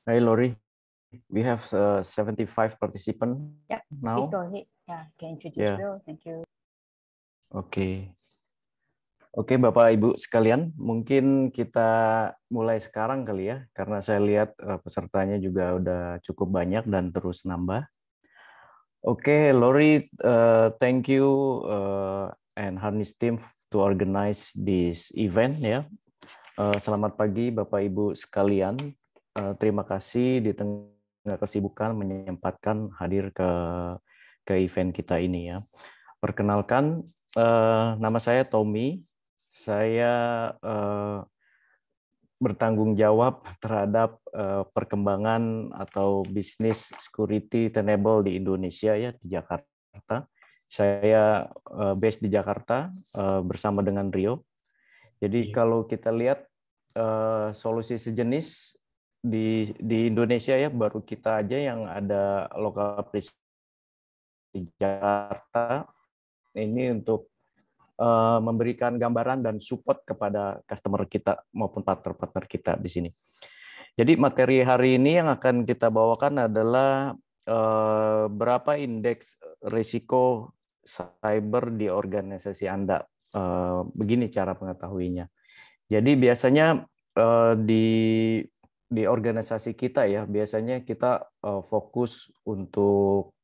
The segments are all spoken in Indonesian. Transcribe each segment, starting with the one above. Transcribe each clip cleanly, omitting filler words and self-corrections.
Hi, Lori. We have 75 participants Yeah, please now. go ahead. Yeah, can introduce Ya, Rio. Thank you. oke. Oke, Bapak Ibu sekalian, mungkin kita mulai sekarang kali ya, karena saya lihat pesertanya juga udah cukup banyak dan terus nambah. Oke, Lori, thank you and Harness team to organize this event ya. Selamat pagi Bapak Ibu sekalian. Terima kasih di tengah kesibukan menyempatkan hadir ke event kita ini ya. Perkenalkan, nama saya Tommy. Saya bertanggung jawab terhadap perkembangan atau bisnis security tenable di Indonesia ya, di Jakarta. Saya based di Jakarta bersama dengan Rio. Jadi kalau kita lihat solusi sejenis di Indonesia ya, baru kita aja yang ada lokal di Jakarta ini untuk memberikan gambaran dan support kepada customer kita maupun partner-partner kita di sini. Jadi materi hari ini yang akan kita bawakan adalah berapa indeks risiko cyber di organisasi Anda. Begini cara mengetahuinya. Jadi biasanya di organisasi kita ya, biasanya kita fokus untuk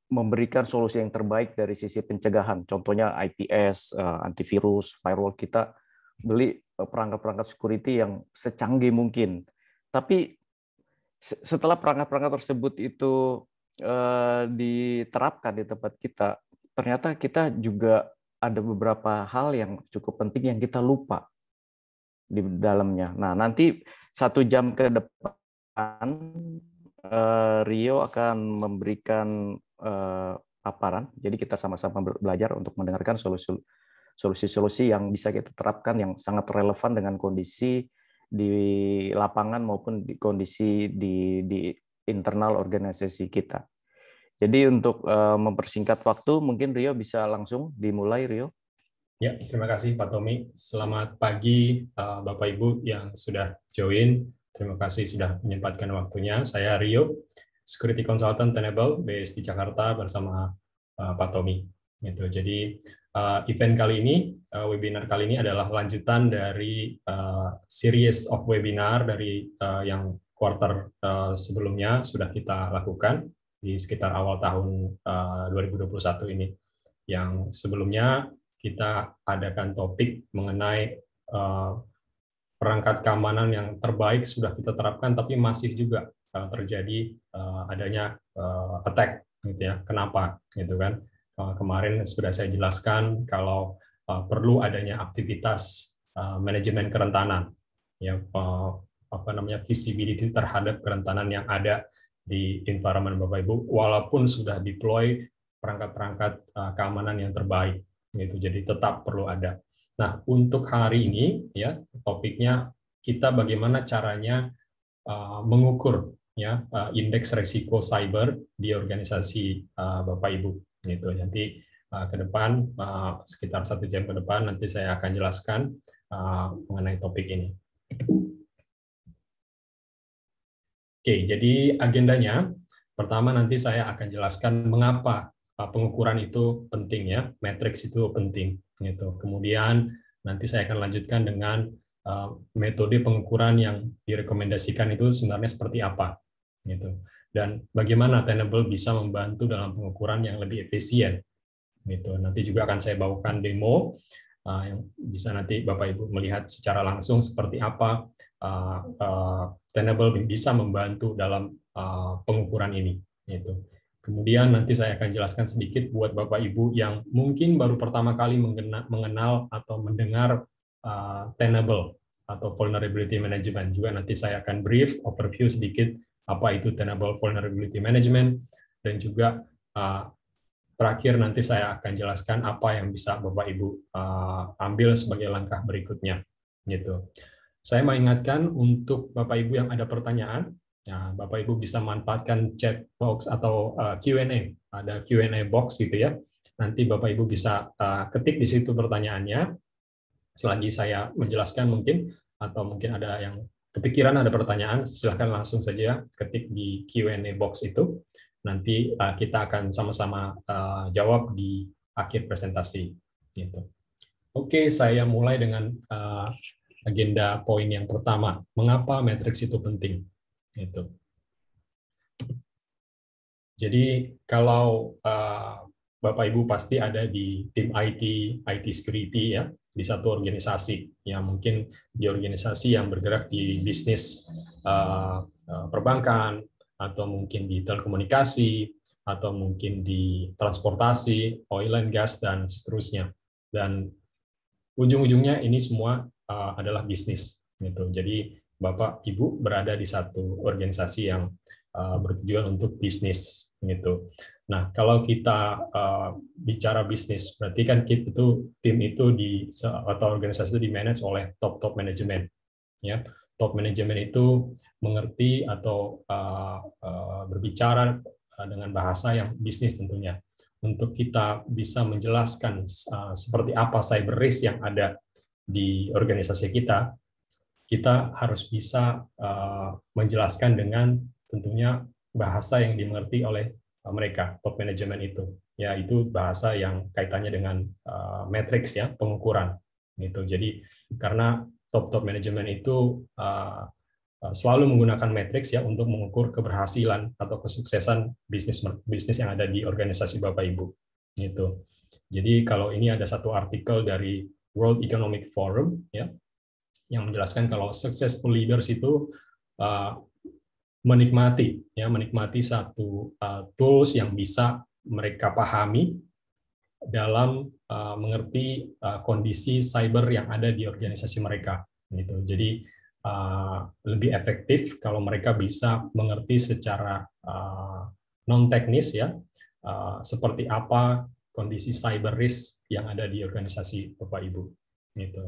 memberikan solusi yang terbaik dari sisi pencegahan. Contohnya IPS, antivirus, firewall, kita beli perangkat-perangkat security yang secanggih mungkin. Tapi setelah perangkat-perangkat tersebut itu diterapkan di tempat kita, ternyata kita juga ada beberapa hal yang cukup penting yang kita lupa di dalamnya. Nah, nanti 1 jam ke depan Rio akan memberikan paparan. Jadi kita sama-sama belajar untuk mendengarkan solusi-solusi yang bisa kita terapkan yang sangat relevan dengan kondisi di lapangan maupun di kondisi di internal organisasi kita. Jadi untuk mempersingkat waktu, mungkin Rio bisa langsung dimulai, Rio. Ya, terima kasih Pak Tommy. Selamat pagi Bapak Ibu yang sudah join. Terima kasih sudah menyempatkan waktunya. Saya Rio, Security Consultant Tenable based di Jakarta bersama Pak Tommy. Gitu. Jadi event kali ini, webinar kali ini adalah lanjutan dari series of webinar dari yang quarter sebelumnya sudah kita lakukan di sekitar awal tahun 2021 ini. Yang sebelumnya kita adakan topik mengenai perangkat keamanan yang terbaik sudah kita terapkan, tapi masih juga terjadi adanya attack, gitu ya. Kenapa? Gitu kan? Kemarin sudah saya jelaskan kalau perlu adanya aktivitas manajemen kerentanan, ya, apa namanya, visibility terhadap kerentanan yang ada di environment Bapak Ibu, walaupun sudah deploy perangkat-perangkat keamanan yang terbaik. Gitu. Jadi tetap perlu ada. Nah, untuk hari ini ya topiknya kita bagaimana caranya mengukur ya indeks resiko cyber di organisasi Bapak Ibu. Gitu. Nanti ke depan sekitar 1 jam ke depan nanti saya akan jelaskan mengenai topik ini. Oke, jadi agendanya pertama nanti saya akan jelaskan mengapa pengukuran itu penting ya, matriks itu penting gitu. Kemudian nanti saya akan lanjutkan dengan metode pengukuran yang direkomendasikan itu sebenarnya seperti apa gitu. Dan bagaimana Tenable bisa membantu dalam pengukuran yang lebih efisien gitu. Nanti juga akan saya bawakan demo yang bisa nanti Bapak Ibu melihat secara langsung seperti apa Tenable bisa membantu dalam pengukuran ini gitu. Kemudian nanti saya akan jelaskan sedikit buat Bapak Ibu yang mungkin baru pertama kali mengenal atau mendengar Tenable atau Vulnerability Management. Juga nanti saya akan brief, overview sedikit apa itu Tenable Vulnerability Management, dan juga terakhir nanti saya akan jelaskan apa yang bisa Bapak Ibu ambil sebagai langkah berikutnya. Gitu. Saya mengingatkan untuk Bapak Ibu yang ada pertanyaan, nah, Bapak Ibu bisa manfaatkan chat box atau Q&A. Ada Q&A box gitu ya. Nanti Bapak Ibu bisa ketik di situ pertanyaannya. Selagi saya menjelaskan mungkin, atau mungkin ada yang kepikiran ada pertanyaan, silahkan langsung saja ketik di Q&A box itu. Nanti kita akan sama-sama jawab di akhir presentasi. Gitu. Oke, saya mulai dengan agenda poin yang pertama. Mengapa matriks itu penting? Gitu. Jadi kalau Bapak Ibu pasti ada di tim IT security ya, di satu organisasi yang mungkin di organisasi yang bergerak di bisnis perbankan atau mungkin di telekomunikasi atau mungkin di transportasi, oil and gas dan seterusnya. Dan ujung-ujungnya ini semua adalah bisnis gitu. Jadi Bapak Ibu berada di satu organisasi yang bertujuan untuk bisnis gitu. Nah, kalau kita bicara bisnis, berarti kan tim itu atau organisasi itu di-manage oleh top manajemen. Ya, top manajemen itu mengerti atau berbicara dengan bahasa yang bisnis tentunya. Untuk kita bisa menjelaskan seperti apa cyber risk yang ada di organisasi kita harus bisa menjelaskan dengan tentunya bahasa yang dimengerti oleh mereka, top manajemen itu. Ya, itu bahasa yang kaitannya dengan matriks ya, pengukuran gitu. Jadi karena top manajemen itu selalu menggunakan matriks ya untuk mengukur keberhasilan atau kesuksesan bisnis yang ada di organisasi Bapak Ibu gitu. Jadi kalau ini ada satu artikel dari World Economic Forum ya yang menjelaskan kalau successful leaders itu menikmati satu tools yang bisa mereka pahami dalam mengerti kondisi cyber yang ada di organisasi mereka gitu. Jadi lebih efektif kalau mereka bisa mengerti secara non teknis ya seperti apa kondisi cyber risk yang ada di organisasi Bapak Ibu gitu.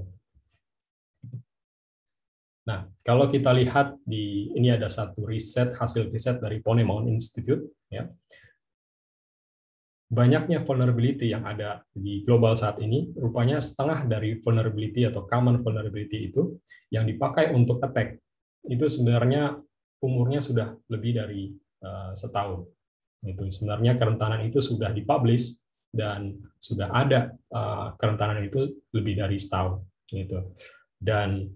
Nah, kalau kita lihat ini ada satu hasil riset dari Ponemon Institute ya. Banyaknya vulnerability yang ada di global saat ini, rupanya setengah dari vulnerability atau common vulnerability itu yang dipakai untuk attack, itu sebenarnya umurnya sudah lebih dari setahun. Itu sebenarnya kerentanan itu sudah dipublish dan sudah ada kerentanan itu lebih dari setahun. Gitu. Dan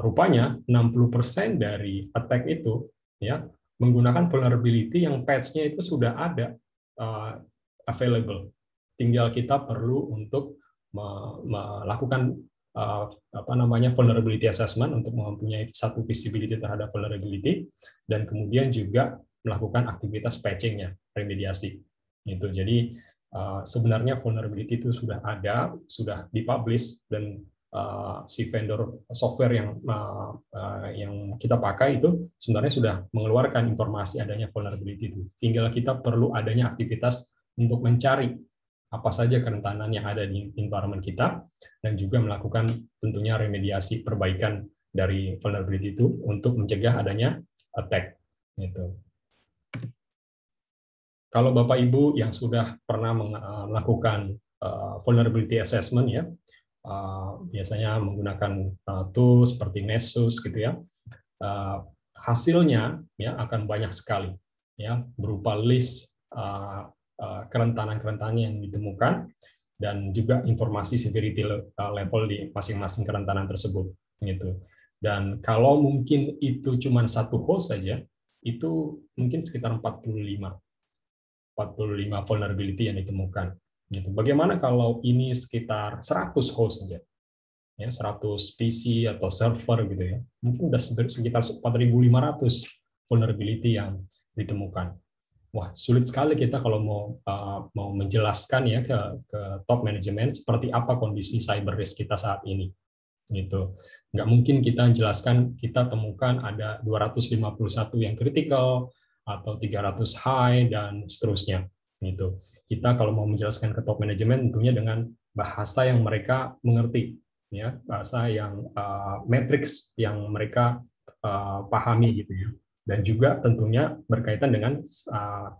rupanya 60% dari attack itu ya menggunakan vulnerability yang patch-nya itu sudah ada available. Tinggal kita perlu untuk melakukan vulnerability assessment untuk mempunyai satu visibility terhadap vulnerability dan kemudian juga melakukan aktivitas patching-nya, remediasi. Gitu. Jadi sebenarnya vulnerability itu sudah ada, sudah dipublish dan si vendor software yang kita pakai itu sebenarnya sudah mengeluarkan informasi adanya vulnerability itu. Tinggal kita perlu adanya aktivitas untuk mencari apa saja kerentanan yang ada di environment kita dan juga melakukan tentunya remediasi perbaikan dari vulnerability itu untuk mencegah adanya attack. Gitu. Kalau Bapak Ibu yang sudah pernah melakukan vulnerability assessment ya, biasanya menggunakan tool seperti Nessus gitu ya, hasilnya ya akan banyak sekali ya berupa list kerentanan-kerentanan yang ditemukan dan juga informasi severity level di masing-masing kerentanan tersebut gitu. Dan kalau mungkin itu cuma satu host saja, itu mungkin sekitar 45 vulnerability yang ditemukan. Gitu. Bagaimana kalau ini sekitar 100 host saja, ya 100 PC atau server gitu ya, mungkin sudah sekitar 4.500 vulnerability yang ditemukan. Wah, sulit sekali kita kalau mau menjelaskan ya ke top management seperti apa kondisi cyber risk kita saat ini. Gitu. Nggak mungkin kita jelaskan, kita temukan ada 251 yang critical atau 300 high dan seterusnya. Gitu. Kita kalau mau menjelaskan ke top management tentunya dengan bahasa yang mereka mengerti, ya, bahasa yang matrix yang mereka pahami gitu ya. Dan juga tentunya berkaitan dengan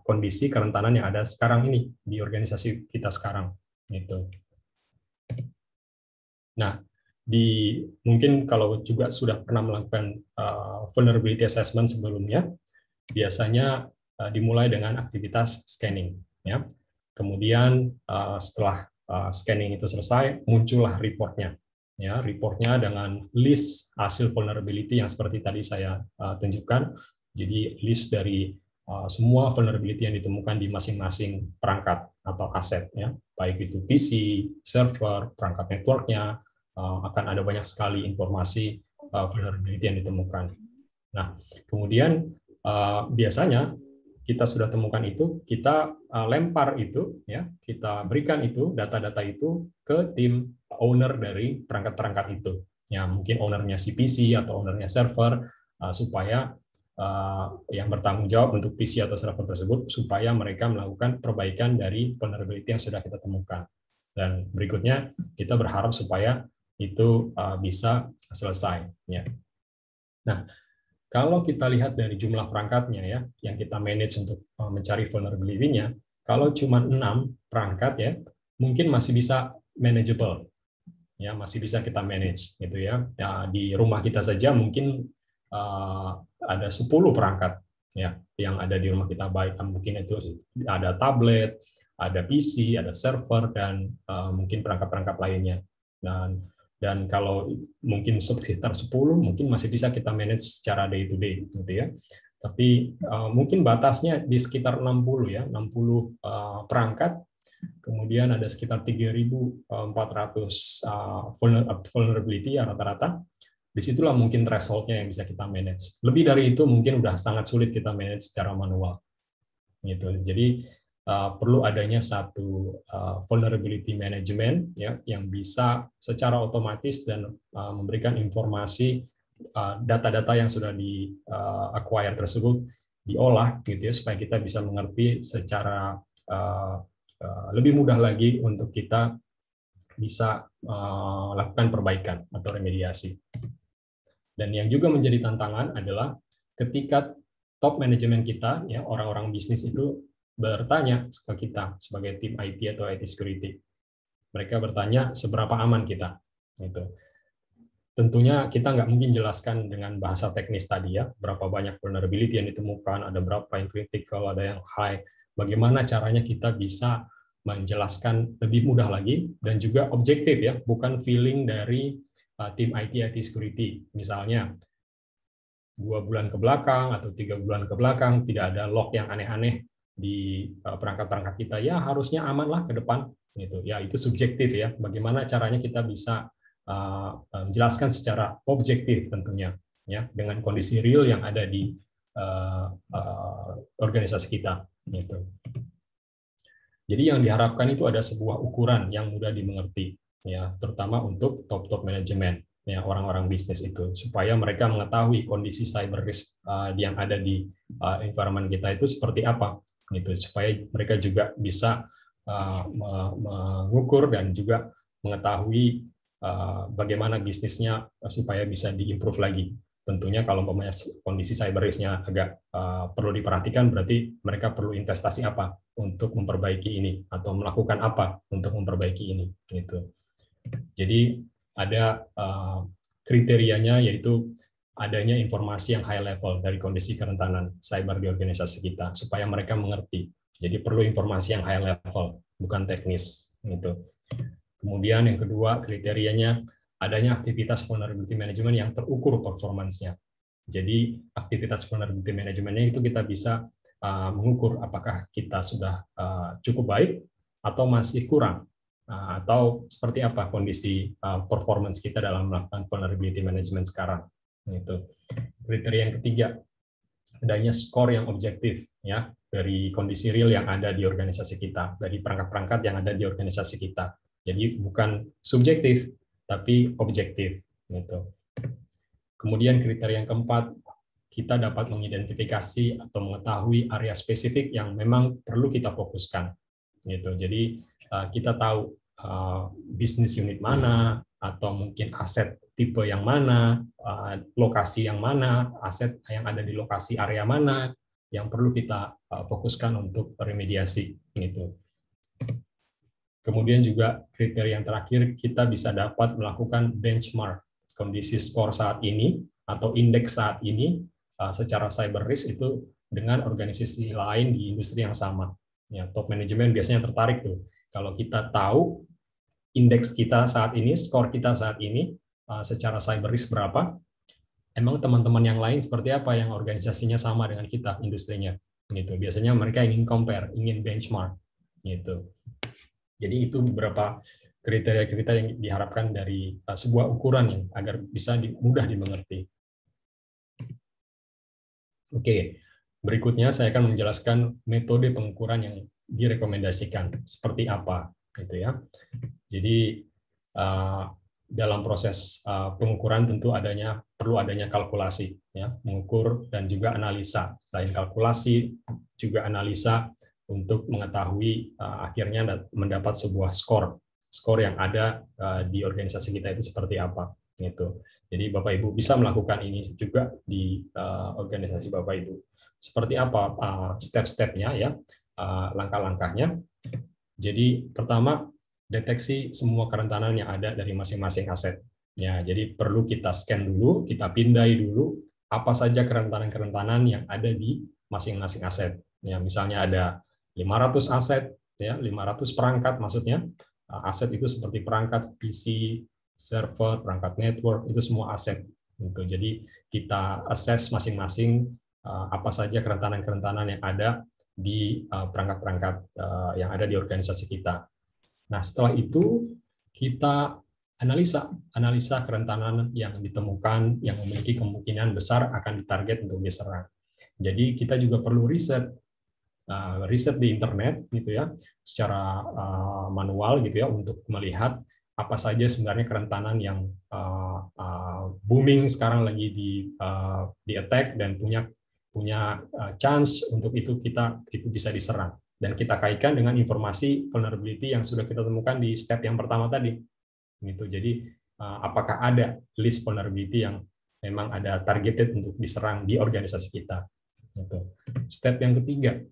kondisi kerentanan yang ada sekarang ini di organisasi kita sekarang. Gitu. Nah, mungkin kalau juga sudah pernah melakukan vulnerability assessment sebelumnya, biasanya dimulai dengan aktivitas scanning, ya. Kemudian setelah scanning itu selesai, muncullah reportnya, ya. Reportnya dengan list hasil vulnerability yang seperti tadi saya tunjukkan. Jadi list dari semua vulnerability yang ditemukan di masing-masing perangkat atau aset, ya, baik itu PC, server, perangkat networknya, akan ada banyak sekali informasi vulnerability yang ditemukan. Nah, kemudian biasanya kita sudah temukan itu, kita lempar itu, ya, kita berikan itu data-data itu ke tim owner dari perangkat-perangkat itu, ya, mungkin ownernya CPC atau ownernya server, supaya yang bertanggung jawab untuk PC atau server tersebut, supaya mereka melakukan perbaikan dari vulnerability yang sudah kita temukan. Dan berikutnya kita berharap supaya itu bisa selesai, ya. Nah, kalau kita lihat dari jumlah perangkatnya, ya, yang kita manage untuk mencari vulnerability-nya, kalau cuma 6 perangkat, ya, mungkin masih bisa manageable, ya, masih bisa kita manage, gitu, ya. Ya, di rumah kita saja mungkin ada 10 perangkat, ya, yang ada di rumah kita, baik mungkin itu ada tablet, ada PC, ada server, dan mungkin perangkat-perangkat lainnya. Dan kalau mungkin sekitar 10, mungkin masih bisa kita manage secara day to day, gitu, ya. Tapi mungkin batasnya di sekitar 60, ya, 60 perangkat. Kemudian ada sekitar 3.400 vulnerability ya rata-rata. Disitulah mungkin threshold-nya yang bisa kita manage. Lebih dari itu mungkin udah sangat sulit kita manage secara manual, gitu. Jadi perlu adanya satu vulnerability management, ya, yang bisa secara otomatis dan memberikan informasi data-data yang sudah di acquire tersebut diolah, gitu, ya, supaya kita bisa mengerti secara lebih mudah lagi untuk kita bisa lakukan perbaikan atau remediasi. Dan yang juga menjadi tantangan adalah ketika top manajemen kita, ya, orang-orang bisnis itu bertanya ke kita sebagai tim IT atau IT security. Mereka bertanya seberapa aman kita. Gitu. Tentunya kita nggak mungkin jelaskan dengan bahasa teknis tadi, ya, berapa banyak vulnerability yang ditemukan, ada berapa yang critical, ada yang high. Bagaimana caranya kita bisa menjelaskan lebih mudah lagi dan juga objektif, ya, bukan feeling dari tim IT security. Misalnya 2 bulan ke belakang atau 3 bulan ke belakang tidak ada log yang aneh-aneh di perangkat-perangkat kita, ya harusnya aman lah ke depan, gitu, ya. Itu subjektif, ya, bagaimana caranya kita bisa menjelaskan secara objektif tentunya, ya, dengan kondisi real yang ada di organisasi kita, gitu. Jadi yang diharapkan itu ada sebuah ukuran yang mudah dimengerti, ya, terutama untuk top manajemen, ya, orang-orang bisnis itu, supaya mereka mengetahui kondisi cyber risk yang ada di environment kita itu seperti apa, gitu, supaya mereka juga bisa mengukur dan juga mengetahui bagaimana bisnisnya supaya bisa diimprove lagi. Tentunya kalau kondisi cyber risk-nya agak perlu diperhatikan, berarti mereka perlu investasi apa untuk memperbaiki ini atau melakukan apa untuk memperbaiki ini, gitu. Jadi ada kriterianya, yaitu adanya informasi yang high level dari kondisi kerentanan cyber di organisasi kita supaya mereka mengerti. Jadi perlu informasi yang high level, bukan teknis, gitu. Kemudian yang kedua, kriterianya adanya aktivitas vulnerability management yang terukur performance-nya. Jadi aktivitas vulnerability management-nya itu kita bisa mengukur apakah kita sudah cukup baik atau masih kurang, atau seperti apa kondisi performance kita dalam melakukan vulnerability management sekarang. Itu. Kriteria yang ketiga, adanya skor yang objektif, ya, dari kondisi real yang ada di organisasi kita, dari perangkat-perangkat yang ada di organisasi kita. Jadi bukan subjektif, tapi objektif. Gitu. Kemudian kriteria yang keempat, kita dapat mengidentifikasi atau mengetahui area spesifik yang memang perlu kita fokuskan. Gitu. Jadi kita tahu bisnis unit mana, atau mungkin aset tipe yang mana, lokasi yang mana, aset yang ada di lokasi area mana, yang perlu kita fokuskan untuk remediasi. Gitu. Kemudian juga kriteria yang terakhir, kita bisa dapat melakukan benchmark kondisi skor saat ini atau indeks saat ini secara cyber risk itu dengan organisasi lain di industri yang sama. Ya, top manajemen biasanya tertarik tuh. Kalau kita tahu indeks kita saat ini, skor kita saat ini secara cyber risk berapa, emang teman-teman yang lain seperti apa yang organisasinya sama dengan kita industrinya. Gitu. Biasanya mereka ingin compare, ingin benchmark. Gitu. Jadi itu beberapa kriteria-kriteria yang diharapkan dari sebuah ukuran yang agar bisa mudah dimengerti. Oke, berikutnya saya akan menjelaskan metode pengukuran yang direkomendasikan seperti apa, gitu ya. Jadi dalam proses pengukuran tentu perlu adanya kalkulasi, ya, mengukur dan juga analisa. Selain kalkulasi, juga analisa untuk mengetahui akhirnya mendapat sebuah skor yang ada di organisasi kita itu seperti apa. Gitu. Jadi Bapak Ibu bisa melakukan ini juga di organisasi Bapak Ibu. Seperti apa step-stepnya, ya, langkah-langkahnya. Jadi pertama, deteksi semua kerentanan yang ada dari masing-masing aset. Ya, jadi perlu kita scan dulu, kita pindai dulu apa saja kerentanan-kerentanan yang ada di masing-masing aset. Ya, misalnya ada 500 aset, ya, 500 perangkat maksudnya. Aset itu seperti perangkat PC, server, perangkat network, itu semua aset. Gitu. Jadi kita assess masing-masing apa saja kerentanan-kerentanan yang ada di perangkat-perangkat yang ada di organisasi kita. Nah, setelah itu kita analisa kerentanan yang ditemukan yang memiliki kemungkinan besar akan ditarget untuk diserang. Jadi kita juga perlu riset di internet, gitu ya, secara manual, gitu ya, untuk melihat apa saja sebenarnya kerentanan yang booming sekarang lagi di attack dan punya chance untuk itu bisa diserang. Dan kita kaitkan dengan informasi vulnerability yang sudah kita temukan di step yang pertama tadi. Gitu. Jadi apakah ada list vulnerability yang memang ada targeted untuk diserang di organisasi kita. Gitu. Step yang ketiga,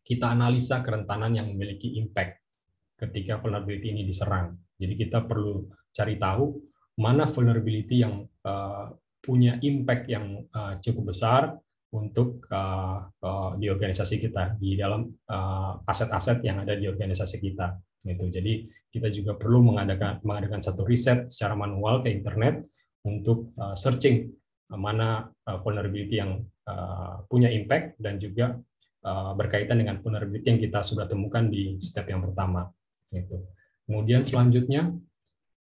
kita analisa kerentanan yang memiliki impact ketika vulnerability ini diserang. Jadi kita perlu cari tahu mana vulnerability yang punya impact yang cukup besar untuk di organisasi kita, di dalam aset-aset yang ada di organisasi kita. Gitu. Jadi kita juga perlu mengadakan satu riset secara manual ke internet untuk searching mana vulnerability yang punya impact dan juga berkaitan dengan vulnerability yang kita sudah temukan di step yang pertama. Gitu. Kemudian selanjutnya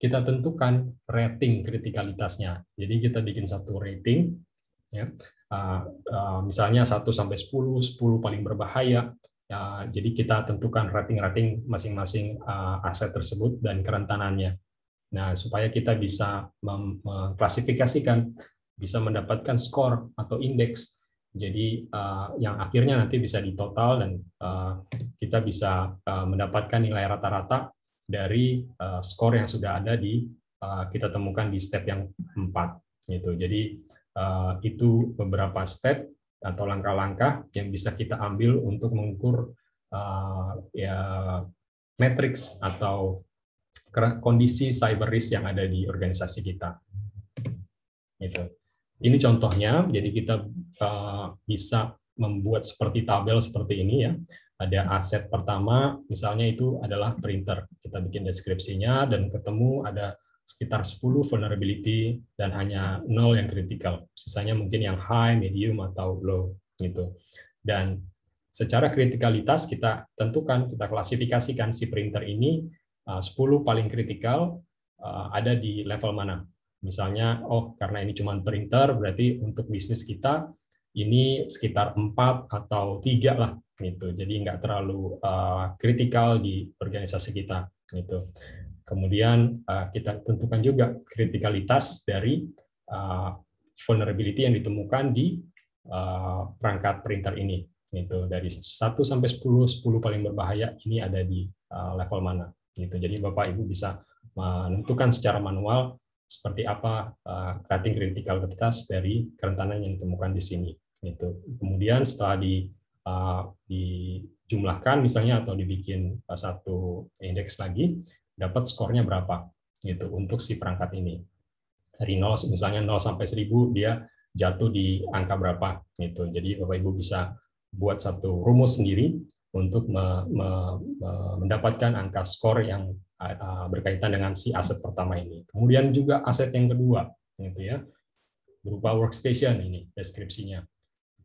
kita tentukan rating kritikalitasnya. Jadi kita bikin satu rating, ya. Misalnya 1 sampai 10 paling berbahaya. Jadi kita tentukan rating-rating masing-masing aset tersebut dan kerentanannya. Nah, supaya kita bisa mengklasifikasikan, bisa mendapatkan skor atau indeks. Jadi yang akhirnya nanti bisa ditotal dan kita bisa mendapatkan nilai rata-rata dari skor yang sudah ada kita temukan di step yang 4. Gitu. Jadi itu beberapa step atau langkah-langkah yang bisa kita ambil untuk mengukur matriks atau kondisi cyber risk yang ada di organisasi kita. Gitu. Ini contohnya, jadi kita bisa membuat seperti tabel seperti ini, ya. Ada aset pertama, misalnya itu adalah printer. Kita bikin deskripsinya dan ketemu ada sekitar 10 vulnerability dan hanya 0 yang kritikal. Sisanya mungkin yang high, medium, atau low. Gitu. Dan secara kritikalitas kita tentukan, kita klasifikasikan si printer ini 10 paling kritikal ada di level mana. Misalnya, karena ini cuma printer, berarti untuk bisnis kita ini sekitar 4 atau 3 lah. Gitu. Jadi nggak terlalu kritikal di organisasi kita. Gitu. Kemudian kita tentukan juga kritikalitas dari vulnerability yang ditemukan di perangkat printer ini. Gitu. Dari 1 sampai 10 paling berbahaya ini ada di level mana. Gitu. Jadi Bapak Ibu bisa menentukan secara manual seperti apa rating kritikalitas dari kerentanan yang ditemukan di sini. Gitu. Kemudian setelah dijumlahkan misalnya atau dibikin satu indeks lagi, dapat skornya berapa gitu untuk si perangkat ini. Dari 0 misalnya 0 sampai 1000 dia jatuh di angka berapa gitu. Jadi Bapak Ibu bisa buat satu rumus sendiri untuk mendapatkan angka skor yang berkaitan dengan si aset pertama ini. Kemudian juga aset yang kedua gitu ya. Berupa workstation ini deskripsinya.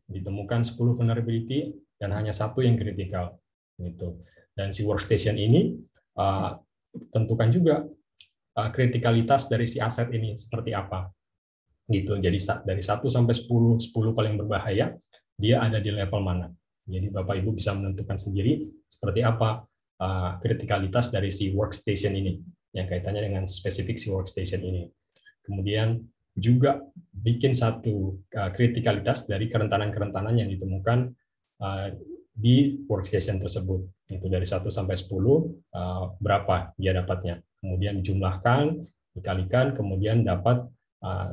Ditemukan 10 vulnerability dan hanya satu yang kritikal gitu. Dan si workstation ini tentukan juga kritikalitas dari si aset ini seperti apa gitu. Jadi dari 1 sampai 10 paling berbahaya, dia ada di level mana. Jadi Bapak Ibu bisa menentukan sendiri seperti apa kritikalitas dari si workstation ini yang kaitannya dengan spesifik si workstation ini. Kemudian juga bikin satu kritikalitas dari kerentanan-kerentanan yang ditemukan di workstation tersebut. Itu dari 1 sampai 10 berapa dia dapatnya. Kemudian dijumlahkan, dikalikan, kemudian dapat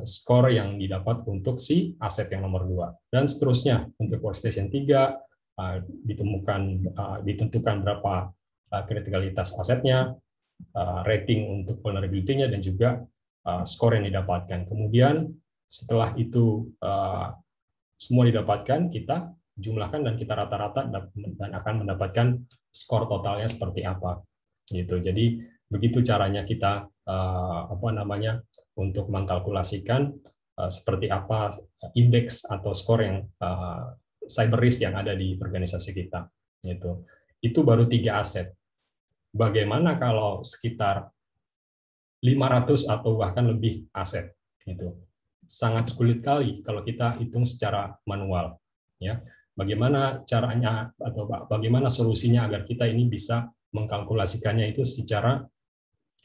skor yang didapat untuk si aset yang nomor 2. Dan seterusnya untuk workstation 3 ditentukan berapa kritikalitas asetnya, rating untuk vulnerability-nya, dan juga skor yang didapatkan. Kemudian setelah itu semua didapatkan, kita jumlahkan dan kita rata-rata dan akan mendapatkan skor totalnya seperti apa. Gitu. Jadi begitu caranya kita untuk mengkalkulasikan seperti apa indeks atau skor yang cyber risk yang ada di organisasi kita. Gitu. Itu baru 3 aset. Bagaimana kalau sekitar 500 atau bahkan lebih aset? Gitu. Sangat sulit kali kalau kita hitung secara manual. Ya. Bagaimana caranya atau bagaimana solusinya agar kita ini bisa mengkalkulasikannya itu secara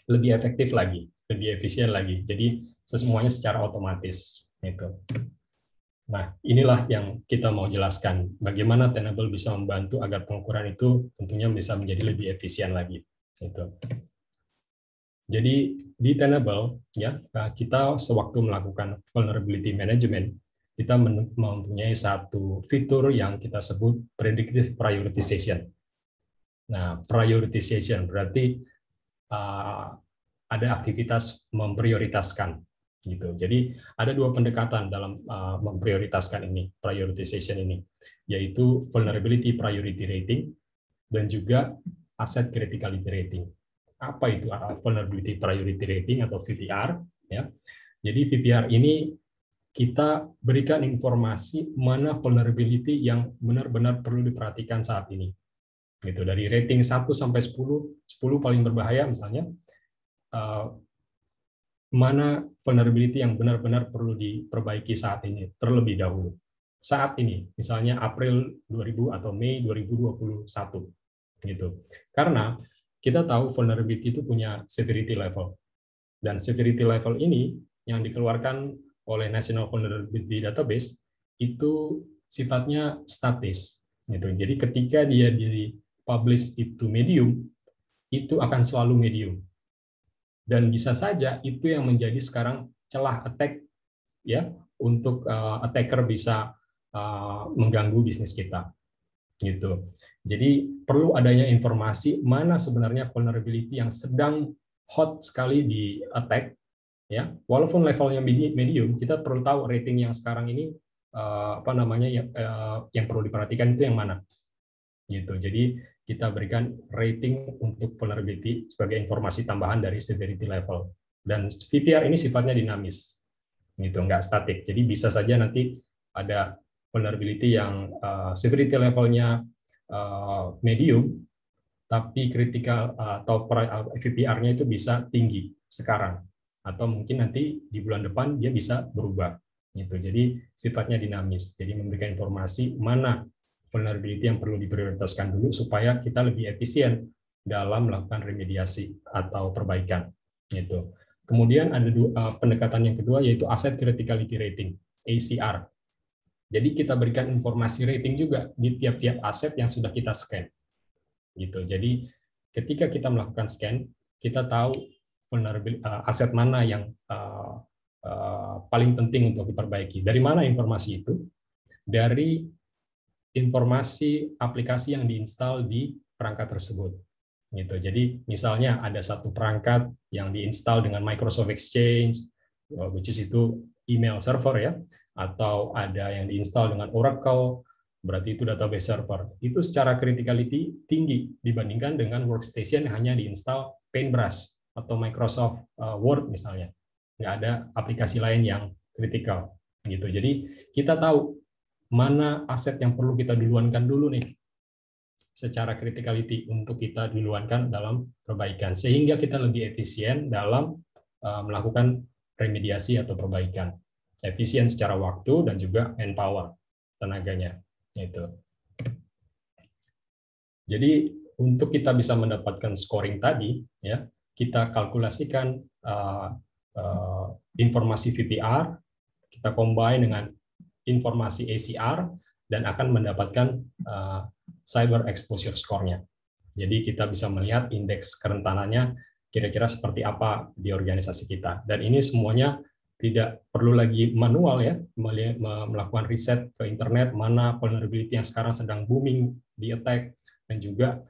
lebih efektif lagi, lebih efisien lagi. Jadi semuanya secara otomatis. Gitu. Nah, inilah yang kita mau jelaskan. Bagaimana Tenable bisa membantu agar pengukuran itu tentunya bisa menjadi lebih efisien lagi. Gitu. Jadi di Tenable, ya, kita sewaktu melakukan vulnerability management, kita mempunyai satu fitur yang kita sebut predictive prioritization. Nah, prioritization berarti ada aktivitas memprioritaskan, gitu. Jadi ada 2 pendekatan dalam memprioritaskan ini, prioritization ini, yaitu vulnerability priority rating dan juga asset criticality rating. Apa itu vulnerability priority rating atau VPR? Ya, jadi VPR ini kita berikan informasi mana vulnerability yang benar-benar perlu diperhatikan saat ini. Gitu. Dari rating 1 sampai 10 paling berbahaya misalnya, mana vulnerability yang benar-benar perlu diperbaiki saat ini terlebih dahulu. Saat ini, misalnya April 2000 atau Mei 2021. Gitu. Karena kita tahu vulnerability itu punya severity level. Dan severity level ini yang dikeluarkan oleh National Vulnerability Database itu sifatnya statis. Gitu. Jadi ketika dia di-publish itu medium, itu akan selalu medium. Dan bisa saja itu yang menjadi sekarang celah attack, ya, untuk attacker bisa mengganggu bisnis kita. Gitu. Jadi perlu adanya informasi mana sebenarnya vulnerability yang sedang hot sekali di attack, ya. Walaupun levelnya medium, kita perlu tahu rating yang sekarang ini yang perlu diperhatikan itu yang mana. Gitu. Jadi kita berikan rating untuk vulnerability sebagai informasi tambahan dari severity level. Dan VPR ini sifatnya dinamis. Gitu, nggak statik. Jadi bisa saja nanti ada vulnerability yang severity levelnya medium, tapi kritikal atau VPR-nya itu bisa tinggi sekarang, atau mungkin nanti di bulan depan dia bisa berubah. Gitu. Jadi sifatnya dinamis. Jadi memberikan informasi mana vulnerability yang perlu diprioritaskan dulu supaya kita lebih efisien dalam melakukan remediasi atau perbaikan. Gitu. Kemudian ada pendekatan yang kedua yaitu Asset Criticality Rating, ACR. Jadi kita berikan informasi rating juga di tiap-tiap aset yang sudah kita scan. Gitu. Jadi ketika kita melakukan scan, kita tahu aset mana yang paling penting untuk diperbaiki. Dari mana informasi itu? Dari informasi aplikasi yang diinstal di perangkat tersebut. Gitu. Jadi misalnya ada satu perangkat yang diinstal dengan Microsoft Exchange, which is itu email server ya, atau ada yang diinstal dengan Oracle, berarti itu database server. Itu secara criticality tinggi dibandingkan dengan workstation yang hanya diinstal Paintbrush atau Microsoft Word misalnya. Nggak ada aplikasi lain yang kritikal. Gitu. Jadi kita tahu mana aset yang perlu kita duluankan dulu nih secara criticality untuk kita duluankan dalam perbaikan, sehingga kita lebih efisien dalam melakukan remediasi atau perbaikan. Efisien secara waktu dan juga manpower, tenaganya. Itu. Jadi untuk kita bisa mendapatkan scoring tadi, ya kita kalkulasikan informasi VPR, kita combine dengan informasi ACR, dan akan mendapatkan cyber exposure score-nya. Jadi kita bisa melihat indeks kerentanannya kira-kira seperti apa di organisasi kita. Dan ini semuanya tidak perlu lagi manual ya, melakukan riset ke internet mana vulnerability yang sekarang sedang booming di attack, dan juga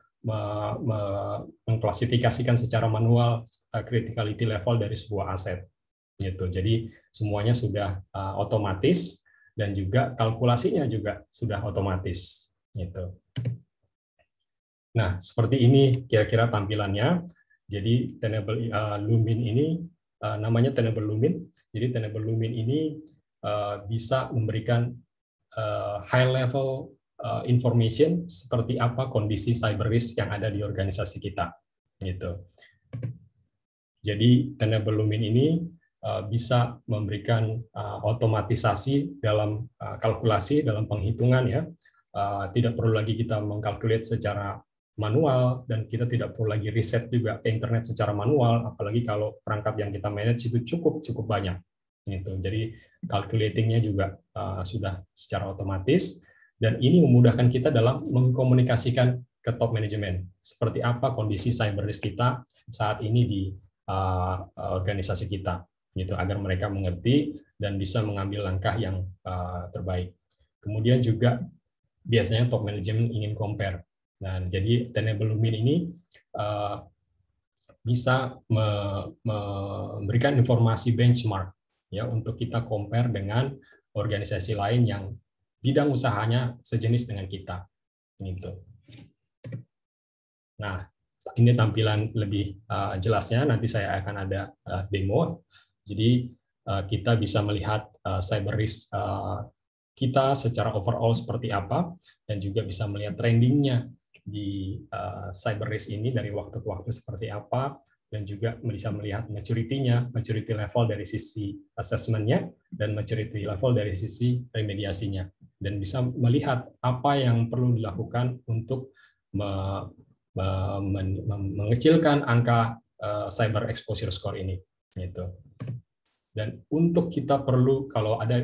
mengklasifikasikan secara manual criticality level dari sebuah aset. Gitu. Jadi semuanya sudah otomatis, dan juga kalkulasinya juga sudah otomatis. Gitu. Nah, seperti ini kira-kira tampilannya. Jadi Tenable Lumin ini namanya Tenable Lumin. Jadi Tenable Lumin ini bisa memberikan high level information seperti apa kondisi cyber risk yang ada di organisasi kita. Gitu. Jadi Tenable Lumin ini bisa memberikan otomatisasi dalam kalkulasi, dalam penghitungan ya. Tidak perlu lagi kita mengkalkulate secara manual, dan kita tidak perlu lagi riset juga ke internet secara manual, apalagi kalau perangkat yang kita manage itu cukup banyak. Gitu. Jadi calculating-nya juga sudah secara otomatis, dan ini memudahkan kita dalam mengkomunikasikan ke top management seperti apa kondisi cyber risk kita saat ini di organisasi kita, gitu, agar mereka mengerti dan bisa mengambil langkah yang terbaik. Kemudian juga biasanya top management ingin compare. Nah, jadi Tenable Lumin ini bisa memberikan informasi benchmark ya untuk kita compare dengan organisasi lain yang bidang usahanya sejenis dengan kita. Gitu. Nah, ini tampilan lebih jelasnya. Nanti saya akan ada demo. Jadi kita bisa melihat cyber risk kita secara overall seperti apa, dan juga bisa melihat trendingnya di cyber risk ini dari waktu ke waktu seperti apa, dan juga bisa melihat maturity-nya, maturity level dari sisi assessment-nya, dan maturity level dari sisi remediasinya, dan bisa melihat apa yang perlu dilakukan untuk mengecilkan angka cyber exposure score ini. Gitu. Dan untuk kita perlu, kalau ada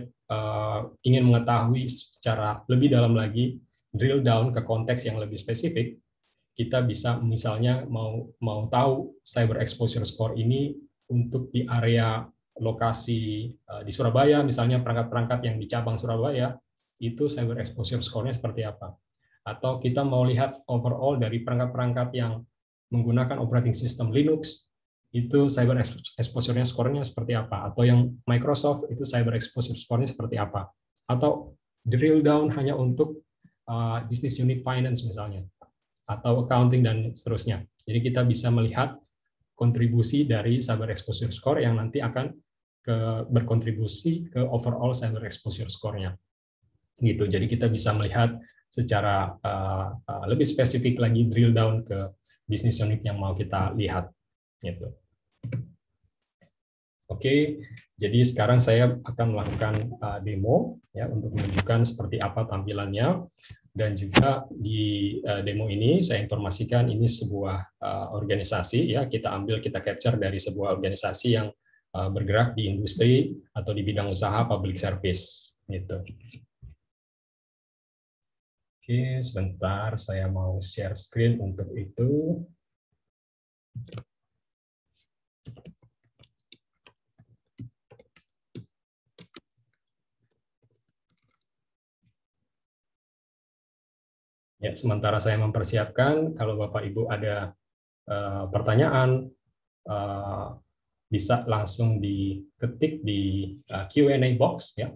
ingin mengetahui secara lebih dalam lagi, drill down ke konteks yang lebih spesifik, kita bisa misalnya mau tahu cyber exposure score ini untuk di area lokasi di Surabaya, misalnya perangkat-perangkat yang di cabang Surabaya, itu cyber exposure score-nya seperti apa. Atau kita mau lihat overall dari perangkat-perangkat yang menggunakan operating system Linux, itu cyber exposure-nya skornya seperti apa, atau yang Microsoft itu cyber exposure skornya seperti apa, atau drill down hanya untuk business unit finance misalnya, atau accounting dan seterusnya. Jadi kita bisa melihat kontribusi dari cyber exposure score yang nanti akan berkontribusi ke overall cyber exposure score-nya. Gitu. Jadi kita bisa melihat secara lebih spesifik lagi, drill down ke business unit yang mau kita lihat. Gitu. Oke, jadi sekarang saya akan melakukan demo ya untuk menunjukkan seperti apa tampilannya, dan juga di demo ini saya informasikan ini sebuah organisasi ya, kita capture dari sebuah organisasi yang bergerak di industri atau di bidang usaha public service gitu. Oke, sebentar saya mau share screen untuk itu. Ya, sementara saya mempersiapkan, kalau Bapak Ibu ada pertanyaan, bisa langsung diketik di Q&A box ya.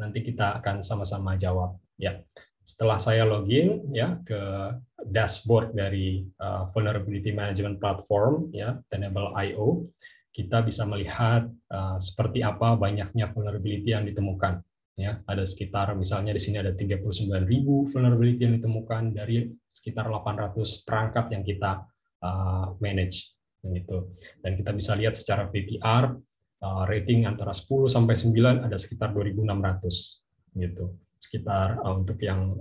Nanti kita akan sama-sama jawab ya. Setelah saya login ya ke dashboard dari Vulnerability Management Platform ya, Tenable.io, kita bisa melihat seperti apa banyaknya vulnerability yang ditemukan. Ya, ada sekitar, misalnya di sini ada 39.000 vulnerability yang ditemukan dari sekitar 800 perangkat yang kita manage gitu. Dan kita bisa lihat secara VPR rating antara 10 sampai 9 ada sekitar 2.600 gitu. Sekitar untuk yang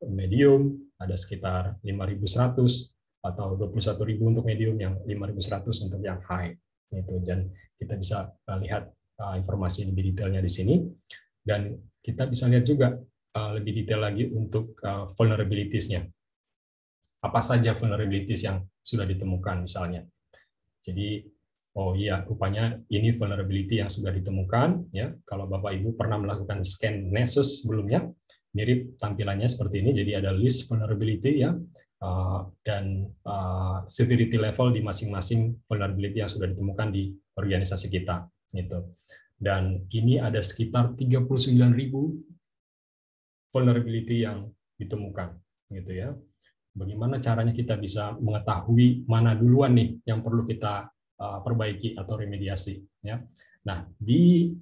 medium ada sekitar 5.100 atau 21.000 untuk medium, yang 5.100 untuk yang high gitu. Dan kita bisa lihat informasi lebih detailnya di sini. Dan kita bisa lihat juga lebih detail lagi untuk vulnerabilities-nya. Apa saja vulnerabilities yang sudah ditemukan misalnya. Jadi, oh iya, rupanya ini vulnerability yang sudah ditemukan. Ya, kalau Bapak Ibu pernah melakukan scan Nessus sebelumnya, mirip tampilannya seperti ini. Jadi ada list vulnerability ya, dan severity level di masing-masing vulnerability yang sudah ditemukan di organisasi kita. Gitu. Dan ini ada sekitar 39.000 vulnerability yang ditemukan, gitu ya. Bagaimana caranya kita bisa mengetahui mana duluan nih yang perlu kita perbaiki atau remediasi, ya. Nah, di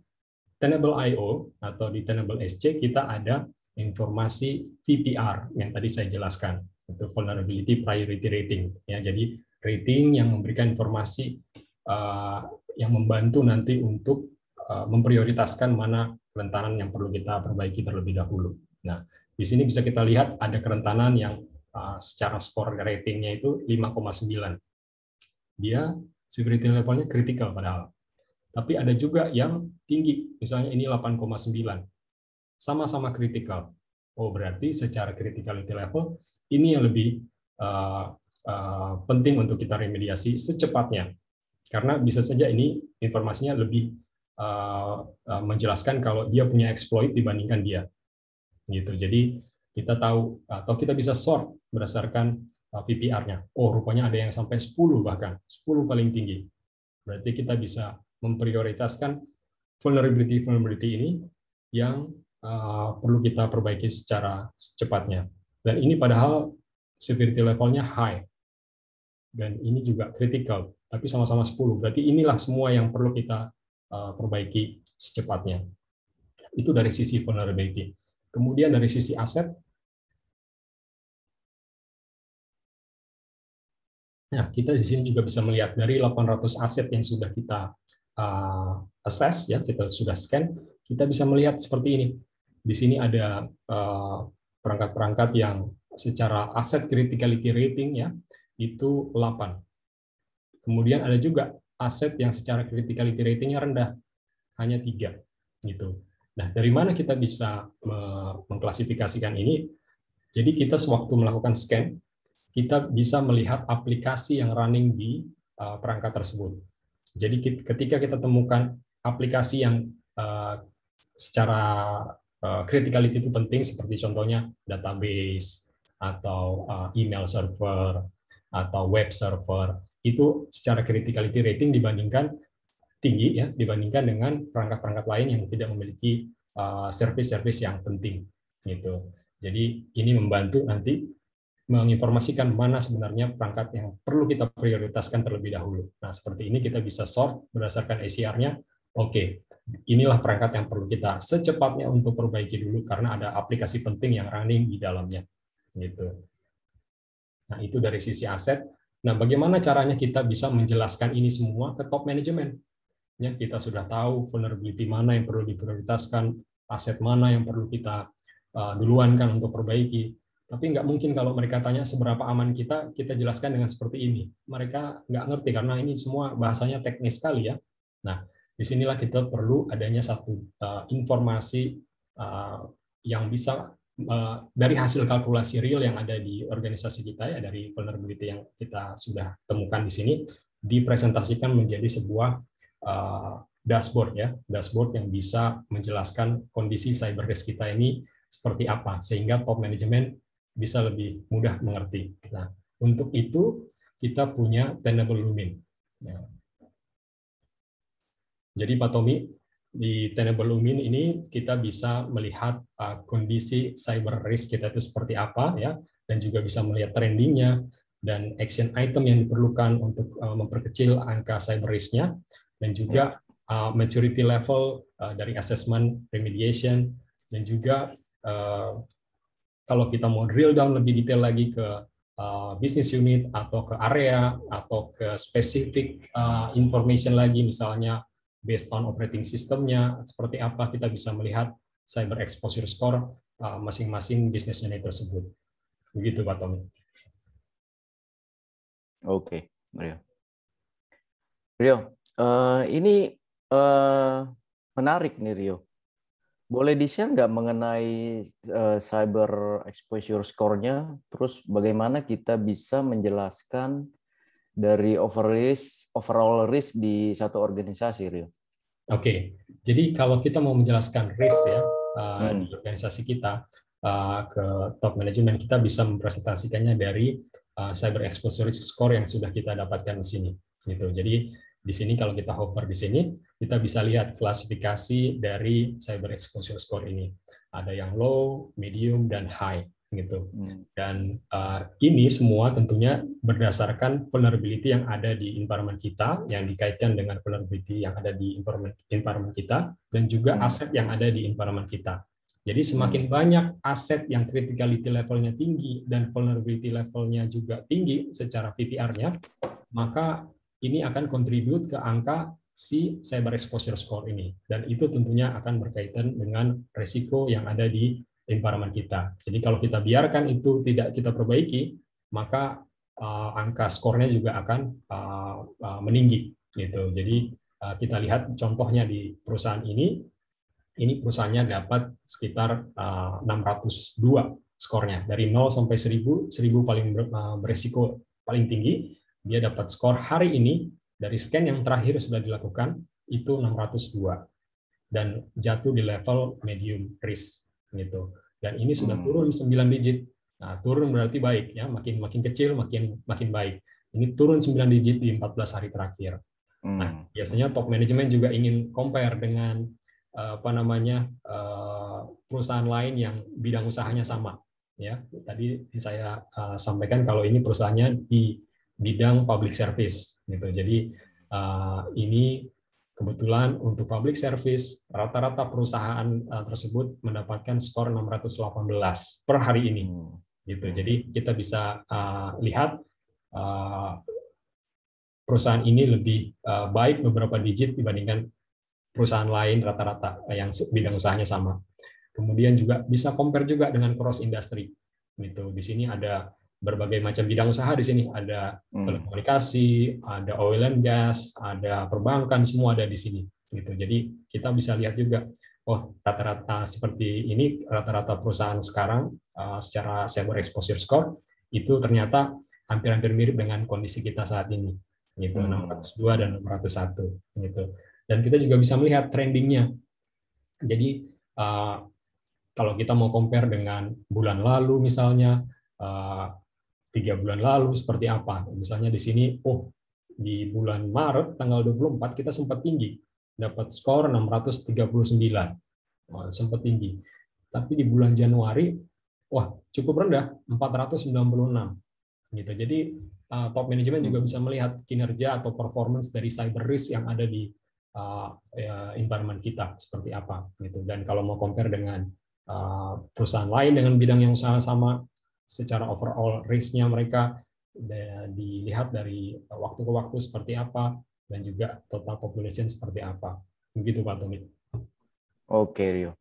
Tenable.io atau di Tenable SC kita ada informasi VPR yang tadi saya jelaskan, itu Vulnerability Priority Rating, ya. Jadi rating yang memberikan informasi yang membantu nanti untuk memprioritaskan mana kerentanan yang perlu kita perbaiki terlebih dahulu. Nah, di sini bisa kita lihat ada kerentanan yang secara skor ratingnya itu 5,9. Dia severity levelnya critical padahal. Tapi ada juga yang tinggi, misalnya ini 8,9. Sama-sama critical. Oh, berarti secara criticality level ini yang lebih penting untuk kita remediasi secepatnya. Karena bisa saja ini informasinya lebih menjelaskan kalau dia punya exploit dibandingkan dia, gitu. Jadi kita tahu atau kita bisa sort berdasarkan VPR-nya. Oh, rupanya ada yang sampai 10 bahkan 10 paling tinggi. Berarti kita bisa memprioritaskan vulnerability ini yang perlu kita perbaiki secara cepatnya. Dan ini padahal severity levelnya high. Dan ini juga critical, tapi sama-sama 10. Berarti inilah semua yang perlu kita perbaiki secepatnya. Itu dari sisi vulnerability. Kemudian dari sisi aset, nah kita di sini juga bisa melihat dari 800 aset yang sudah kita assess, ya, kita sudah scan, kita bisa melihat seperti ini. Di sini ada perangkat-perangkat yang secara aset criticality rating ya itu 8. Kemudian ada juga aset yang secara criticality ratingnya rendah, hanya 3 gitu. Nah, dari mana kita bisa mengklasifikasikan ini? Jadi kita sewaktu melakukan scan, kita bisa melihat aplikasi yang running di perangkat tersebut. Jadi ketika kita temukan aplikasi yang secara criticality itu penting, seperti contohnya database atau email server atau web server, itu secara criticality rating dibandingkan tinggi ya dibandingkan dengan perangkat-perangkat lain yang tidak memiliki service-service yang penting gitu. Jadi ini membantu nanti menginformasikan mana sebenarnya perangkat yang perlu kita prioritaskan terlebih dahulu. Nah, seperti ini kita bisa sort berdasarkan ACR-nya. Oke, inilah perangkat yang perlu kita secepatnya untuk perbaiki dulu karena ada aplikasi penting yang running di dalamnya gitu. Nah, itu dari sisi aset. Nah, bagaimana caranya kita bisa menjelaskan ini semua ke top manajemen? Ya, kita sudah tahu vulnerability mana yang perlu diprioritaskan, aset mana yang perlu kita duluankan untuk perbaiki. Tapi nggak mungkin kalau mereka tanya seberapa aman kita jelaskan dengan seperti ini. Mereka nggak ngerti karena ini semua bahasanya teknis sekali ya. Nah, disinilah kita perlu adanya satu informasi yang bisa dari hasil kalkulasi real yang ada di organisasi kita ya, dari vulnerability yang kita sudah temukan di sini, dipresentasikan menjadi sebuah dashboard ya, dashboard yang bisa menjelaskan kondisi cyber risk kita ini seperti apa, sehingga top manajemen bisa lebih mudah mengerti. Nah, untuk itu kita punya Tenable Lumin. Nah, jadi Pak Tommy, di Tenable Lumin ini kita bisa melihat kondisi cyber risk kita itu seperti apa, ya, dan juga bisa melihat trendingnya dan action item yang diperlukan untuk memperkecil angka cyber risk-nya, dan juga maturity level dari assessment remediation, dan juga kalau kita mau drill down lebih detail lagi ke business unit atau ke area atau ke specific information lagi, misalnya based on operating systemnya seperti apa, kita bisa melihat cyber exposure score masing-masing business unit tersebut. Begitu Pak Tommy. Oke, Rio, ini menarik nih Rio. Boleh di-share nggak mengenai cyber exposure score-nya, terus bagaimana kita bisa menjelaskan dari overall risk di satu organisasi, Rio? Oke, jadi kalau kita mau menjelaskan risk ya di organisasi kita ke top management, kita bisa mempresentasikannya dari cyber exposure score yang sudah kita dapatkan di sini. Gitu. Jadi di sini kalau kita hover di sini, kita bisa lihat klasifikasi dari cyber exposure score ini. Ada yang low, medium, dan high. Gitu. Dan ini semua tentunya berdasarkan vulnerability yang ada di environment kita, yang dikaitkan dengan vulnerability yang ada di environment kita, dan juga aset yang ada di environment kita. Jadi semakin banyak aset yang criticality levelnya tinggi dan vulnerability levelnya juga tinggi secara PPR-nya, maka ini akan contribute ke angka si cyber exposure score ini. Dan itu tentunya akan berkaitan dengan risiko yang ada di environment kita. Jadi kalau kita biarkan itu tidak kita perbaiki, maka angka skornya juga akan meninggi. Gitu. Jadi kita lihat contohnya di perusahaan ini perusahaannya dapat sekitar 602 skornya. Dari 0 sampai 1000 paling beresiko paling tinggi, dia dapat skor hari ini, dari scan yang terakhir sudah dilakukan, itu 602. Dan jatuh di level medium risk. Gitu. Dan ini sudah turun 9 digit. Nah, turun berarti baik ya, makin kecil makin baik. Ini turun 9 digit di 14 hari terakhir. Nah, biasanya top management juga ingin compare dengan perusahaan lain yang bidang usahanya sama. Ya, tadi saya sampaikan kalau ini perusahaannya di bidang public service. Gitu. Jadi ini kebetulan untuk public service, rata-rata perusahaan tersebut mendapatkan skor 618 per hari ini. Gitu. Jadi kita bisa lihat perusahaan ini lebih baik beberapa digit dibandingkan perusahaan lain rata-rata yang bidang usahanya sama. Kemudian juga bisa compare juga dengan cross industry. Gitu. Di sini ada berbagai macam bidang usaha di sini, ada telekomunikasi, ada oil and gas, ada perbankan, semua ada di sini. Gitu. Jadi kita bisa lihat juga, oh rata-rata seperti ini, rata-rata perusahaan sekarang secara cyber exposure score itu ternyata hampir-hampir mirip dengan kondisi kita saat ini, gitu 602 dan 601, gitu. Dan kita juga bisa melihat trendingnya. Jadi kalau kita mau compare dengan bulan lalu misalnya. 3 bulan lalu seperti apa. Misalnya di sini, di bulan Maret tanggal 24 kita sempat tinggi, dapat skor 639, sempat tinggi. Tapi di bulan Januari, cukup rendah, 496. Gitu. Jadi top management juga bisa melihat kinerja atau performance dari cyber risk yang ada di environment kita seperti apa. Gitu. Dan kalau mau compare dengan perusahaan lain dengan bidang yang sama, secara overall risk-nya mereka dilihat dari waktu ke waktu seperti apa, dan juga total population seperti apa. Begitu Pak Tommy. Oke Rio.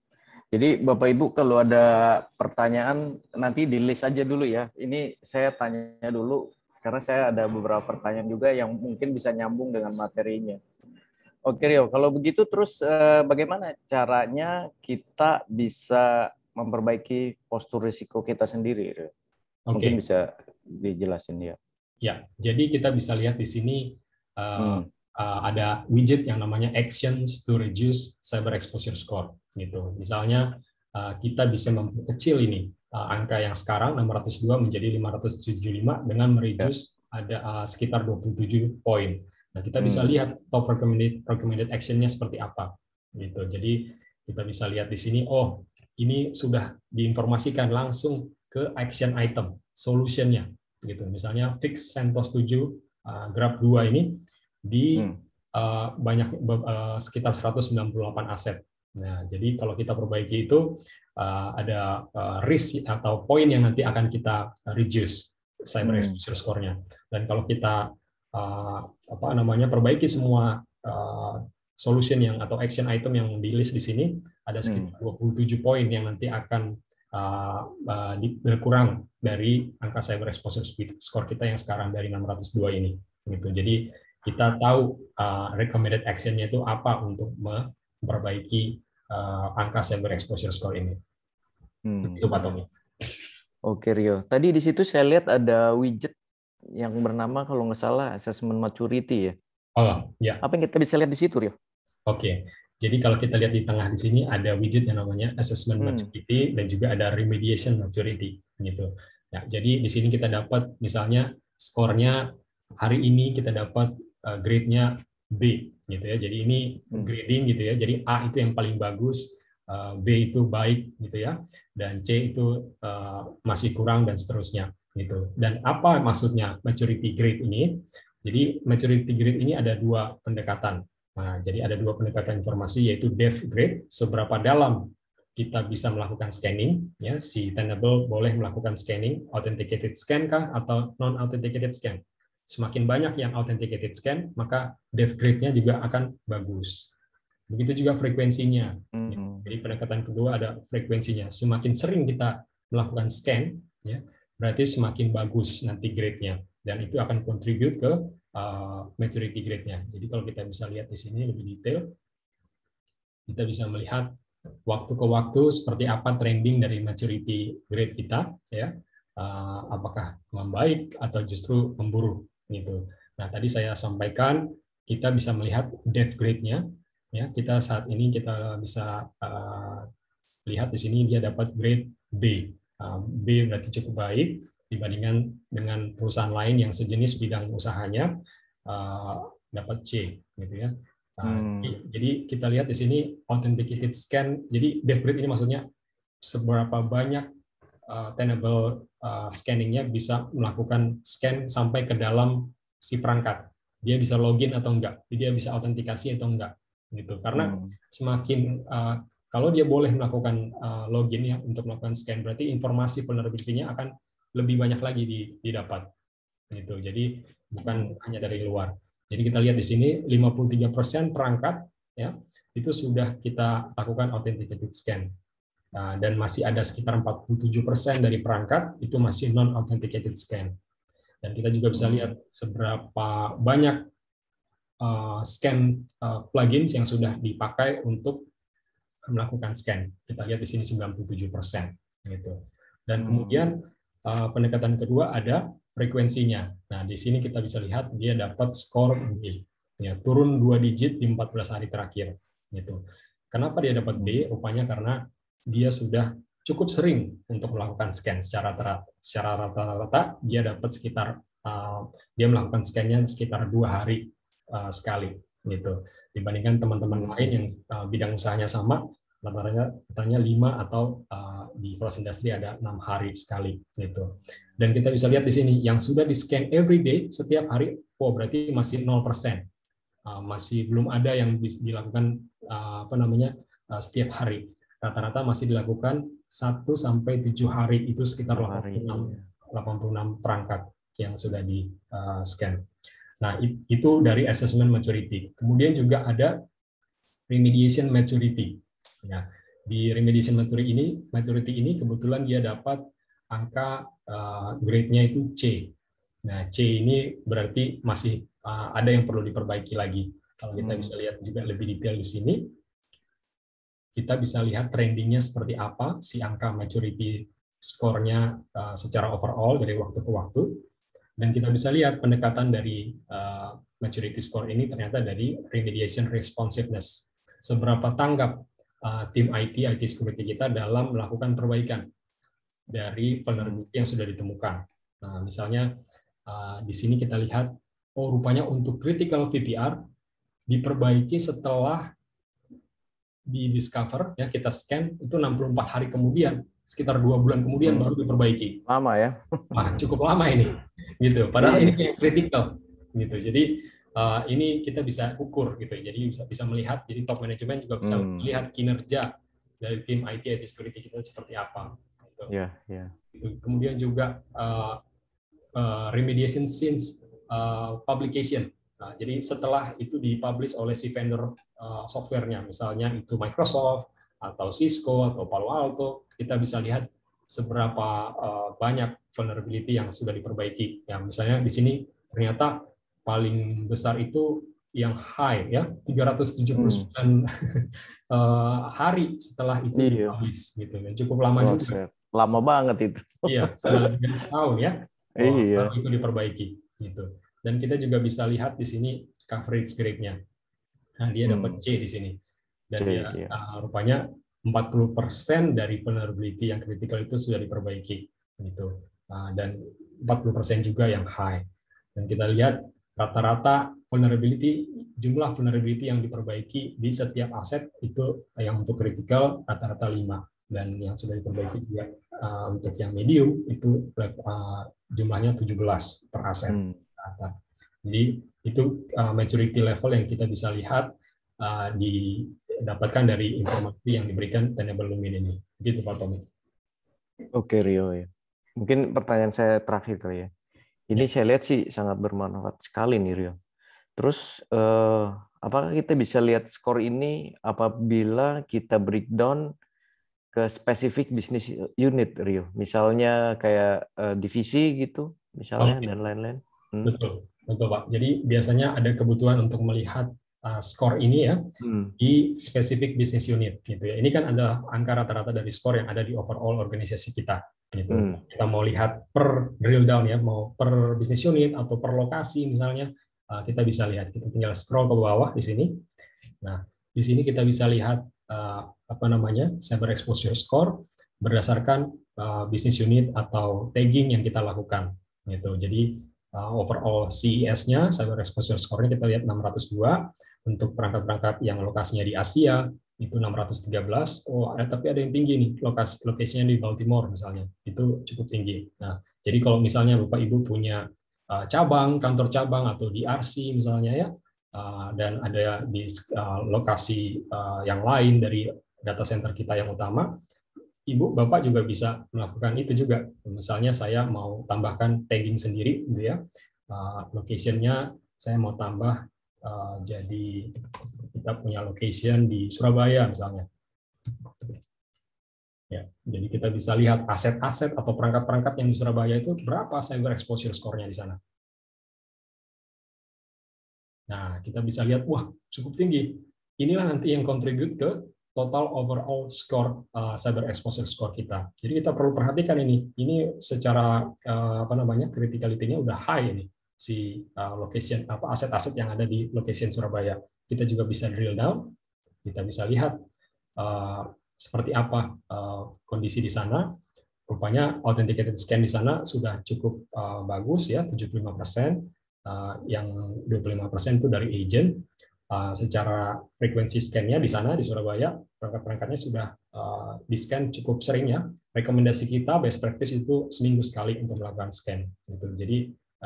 Jadi Bapak Ibu kalau ada pertanyaan nanti di list aja dulu ya. Ini saya tanya dulu karena saya ada beberapa pertanyaan juga yang mungkin bisa nyambung dengan materinya. Oke Rio, kalau begitu terus bagaimana caranya kita bisa memperbaiki postur risiko kita sendiri, Rio? Mungkin bisa dijelasin ya. Ya, jadi kita bisa lihat di sini ada widget yang namanya Actions to Reduce Cyber Exposure Score. Gitu. Misalnya kita bisa memperkecil ini angka yang sekarang 602 menjadi 575 dengan mereduce ada sekitar 27 poin. Nah, kita bisa lihat top recommended action-nya seperti apa gitu. Jadi kita bisa lihat di sini, oh ini sudah diinformasikan langsung ke action item, solution-nya gitu. Misalnya fix CentOS 7 grab 2 ini di sekitar 198 aset. Nah, jadi kalau kita perbaiki itu ada risk atau poin yang nanti akan kita reduce cyber exposure score-nya. Dan kalau kita perbaiki semua solution yang atau action item yang di list di sini, ada sekitar 27 poin yang nanti akan berkurang dari angka cyber exposure score kita yang sekarang dari 602 ini. Gitu. Jadi kita tahu recommended action-nya itu apa untuk memperbaiki angka cyber exposure score ini. Itu Pak Tommy. Oke Rio. Tadi di situ saya lihat ada widget yang bernama kalau nggak salah assessment maturity ya. Oh ya. Apa yang kita bisa lihat di situ Rio? Oke. Jadi kalau kita lihat di tengah di sini ada widget yang namanya assessment maturity dan juga ada remediation maturity gitu. Ya, jadi di sini kita dapat misalnya skornya hari ini kita dapat grade-nya B gitu ya. Jadi ini grading gitu ya. Jadi A itu yang paling bagus, B itu baik gitu ya, dan C itu masih kurang dan seterusnya gitu. Dan apa maksudnya maturity grade ini? Jadi maturity grade ini ada dua pendekatan. Nah, jadi ada dua pendekatan informasi yaitu depth grade, seberapa dalam kita bisa melakukan scanning, ya si Tenable boleh melakukan scanning, authenticated scan kah atau non authenticated scan. Semakin banyak yang authenticated scan, maka depth grade-nya juga akan bagus. Begitu juga frekuensinya. Jadi pendekatan kedua ada frekuensinya. Semakin sering kita melakukan scan, ya berarti semakin bagus nanti grade-nya, dan itu akan contribute ke maturity grade-nya. Jadi kalau kita bisa lihat di sini lebih detail, kita bisa melihat waktu ke waktu seperti apa trending dari maturity grade kita, ya apakah membaik atau justru memburuk gitu. Nah tadi saya sampaikan kita bisa melihat depth grade-nya, ya kita saat ini kita bisa lihat di sini dia dapat grade B. B berarti cukup baik dibandingkan dengan perusahaan lain yang sejenis bidang usahanya dapat C gitu ya. Jadi kita lihat di sini authenticated scan. Jadi depth grade ini maksudnya seberapa banyak Tenable scanningnya bisa melakukan scan sampai ke dalam si perangkat. Dia bisa login atau enggak, dia bisa autentikasi atau enggak gitu. Karena semakin kalau dia boleh melakukan login ya untuk melakukan scan, berarti informasi vulnerability-nya akan lebih banyak lagi didapat gitu. Jadi bukan hanya dari luar. Jadi kita lihat di sini 53% perangkat ya itu sudah kita lakukan authenticated scan. Nah, dan masih ada sekitar 47% dari perangkat itu masih non authenticated scan. Dan kita juga bisa lihat seberapa banyak scan plugins yang sudah dipakai untuk melakukan scan. Kita lihat di sini 97% gitu. Dan kemudian pendekatan kedua ada frekuensinya. Nah, di sini kita bisa lihat dia dapat skor B. Ya, turun 2 digit di 14 hari terakhir gitu. Kenapa dia dapat B? Rupanya karena dia sudah cukup sering untuk melakukan scan secara rata-rata dia dapat sekitar dia melakukan scan-nya sekitar 2 hari sekali gitu. Dibandingkan teman-teman lain yang bidang usahanya sama, rata-ratanya 5 atau di cross industry ada 6 hari sekali gitu. Dan kita bisa lihat di sini yang sudah di scan every day setiap hari, berarti masih 0%. Masih belum ada yang dilakukan setiap hari. Rata-rata masih dilakukan 1 sampai 7 hari, itu sekitar 86 perangkat yang sudah di scan. Nah, itu dari assessment maturity. Kemudian juga ada remediation maturity. Ya, di remediation maturity ini kebetulan dia dapat angka grade-nya itu C. Nah, C ini berarti masih ada yang perlu diperbaiki lagi. Kalau kita bisa lihat juga lebih detail di sini, kita bisa lihat trendingnya seperti apa, si angka maturity score-nya secara overall dari waktu ke waktu. Dan kita bisa lihat pendekatan dari maturity score ini ternyata dari remediation responsiveness. Seberapa tanggap tim IT security kita dalam melakukan perbaikan. dari vulnerability yang sudah ditemukan. Nah, misalnya di sini kita lihat, oh rupanya untuk critical VPR diperbaiki setelah di discover, ya kita scan itu 64 hari kemudian, sekitar 2 bulan kemudian baru diperbaiki. Lama ya? Wah, cukup lama ini, gitu. Padahal ini yang critical, gitu. Jadi ini kita bisa ukur, gitu. Jadi bisa melihat. Jadi top management juga bisa melihat kinerja dari tim IT security kita seperti apa. Gitu. Kemudian juga remediation since publication. Nah, jadi setelah itu dipublish oleh si vendor softwarenya, misalnya itu Microsoft atau Cisco atau Palo Alto, kita bisa lihat seberapa banyak vulnerability yang sudah diperbaiki. Ya, misalnya di sini ternyata paling besar itu yang high, ya 379 hari setelah itu dipublish, gitu. Dan cukup lama juga. Lama banget itu. Iya, sudah lebih dari setahun ya. Baru itu diperbaiki, gitu. Dan kita juga bisa lihat di sini coverage grade-nya. Nah, dia dapat C di sini. Dan dia rupanya 40% dari vulnerability yang kritikal itu sudah diperbaiki, gitu. Dan 40% juga yang high. Dan kita lihat rata-rata jumlah vulnerability yang diperbaiki di setiap aset itu yang untuk kritikal rata-rata 5. Dan yang sudah diperbaiki juga untuk yang medium itu jumlahnya 17 per aset. Jadi itu maturity level yang kita bisa lihat didapatkan dari informasi yang diberikan Tenable Lumin ini. Gitu Pak Tommy. Oke Rio ya. Mungkin pertanyaan saya terakhir kali ya. Ini saya lihat sih sangat bermanfaat sekali nih Rio. Terus apakah kita bisa lihat skor ini apabila kita breakdown ke spesifik bisnis unit Rio? Misalnya kayak divisi gitu, misalnya dan lain-lain. Betul, betul Pak. Jadi biasanya ada kebutuhan untuk melihat skor ini ya di spesifik bisnis unit gitu ya. Ini kan ada angka rata-rata dari skor yang ada di overall organisasi kita. Gitu. Kita mau lihat per drill down ya, mau per bisnis unit atau per lokasi misalnya, kita bisa lihat. Kita tinggal scroll ke bawah di sini. Nah, di sini kita bisa lihat cyber exposure score berdasarkan bisnis unit atau tagging yang kita lakukan. Gitu. Jadi overall CES-nya, cyber exposure score-nya kita lihat 602, untuk perangkat-perangkat yang lokasinya di Asia itu 613. Tapi ada yang tinggi nih, lokasinya di Baltimore misalnya, itu cukup tinggi. Nah, jadi kalau misalnya Bapak Ibu punya kantor cabang atau di RC misalnya ya, dan ada di lokasi yang lain dari data center kita yang utama, Ibu, Bapak juga bisa melakukan itu juga. Misalnya saya mau tambahkan tagging sendiri, gitu ya. Location-nya saya mau tambah jadi kita punya location di Surabaya misalnya. Ya, jadi kita bisa lihat aset-aset atau perangkat-perangkat yang di Surabaya itu berapa cyber exposure score-nya di sana. Nah, kita bisa lihat, wah cukup tinggi. Inilah nanti yang contribute ke total overall score cyber exposure score kita. Jadi kita perlu perhatikan ini secara criticality-nya udah high ini si location aset-aset yang ada di location Surabaya. Kita juga bisa drill down, kita bisa lihat seperti apa kondisi di sana. Rupanya authenticated scan di sana sudah cukup bagus ya, 75%, yang 25% itu dari agent. Secara frekuensi scan-nya di sana di Surabaya, perangkat-perangkatnya sudah di-scan cukup sering ya. Rekomendasi kita best practice itu seminggu sekali untuk melakukan scan. Gitu. Jadi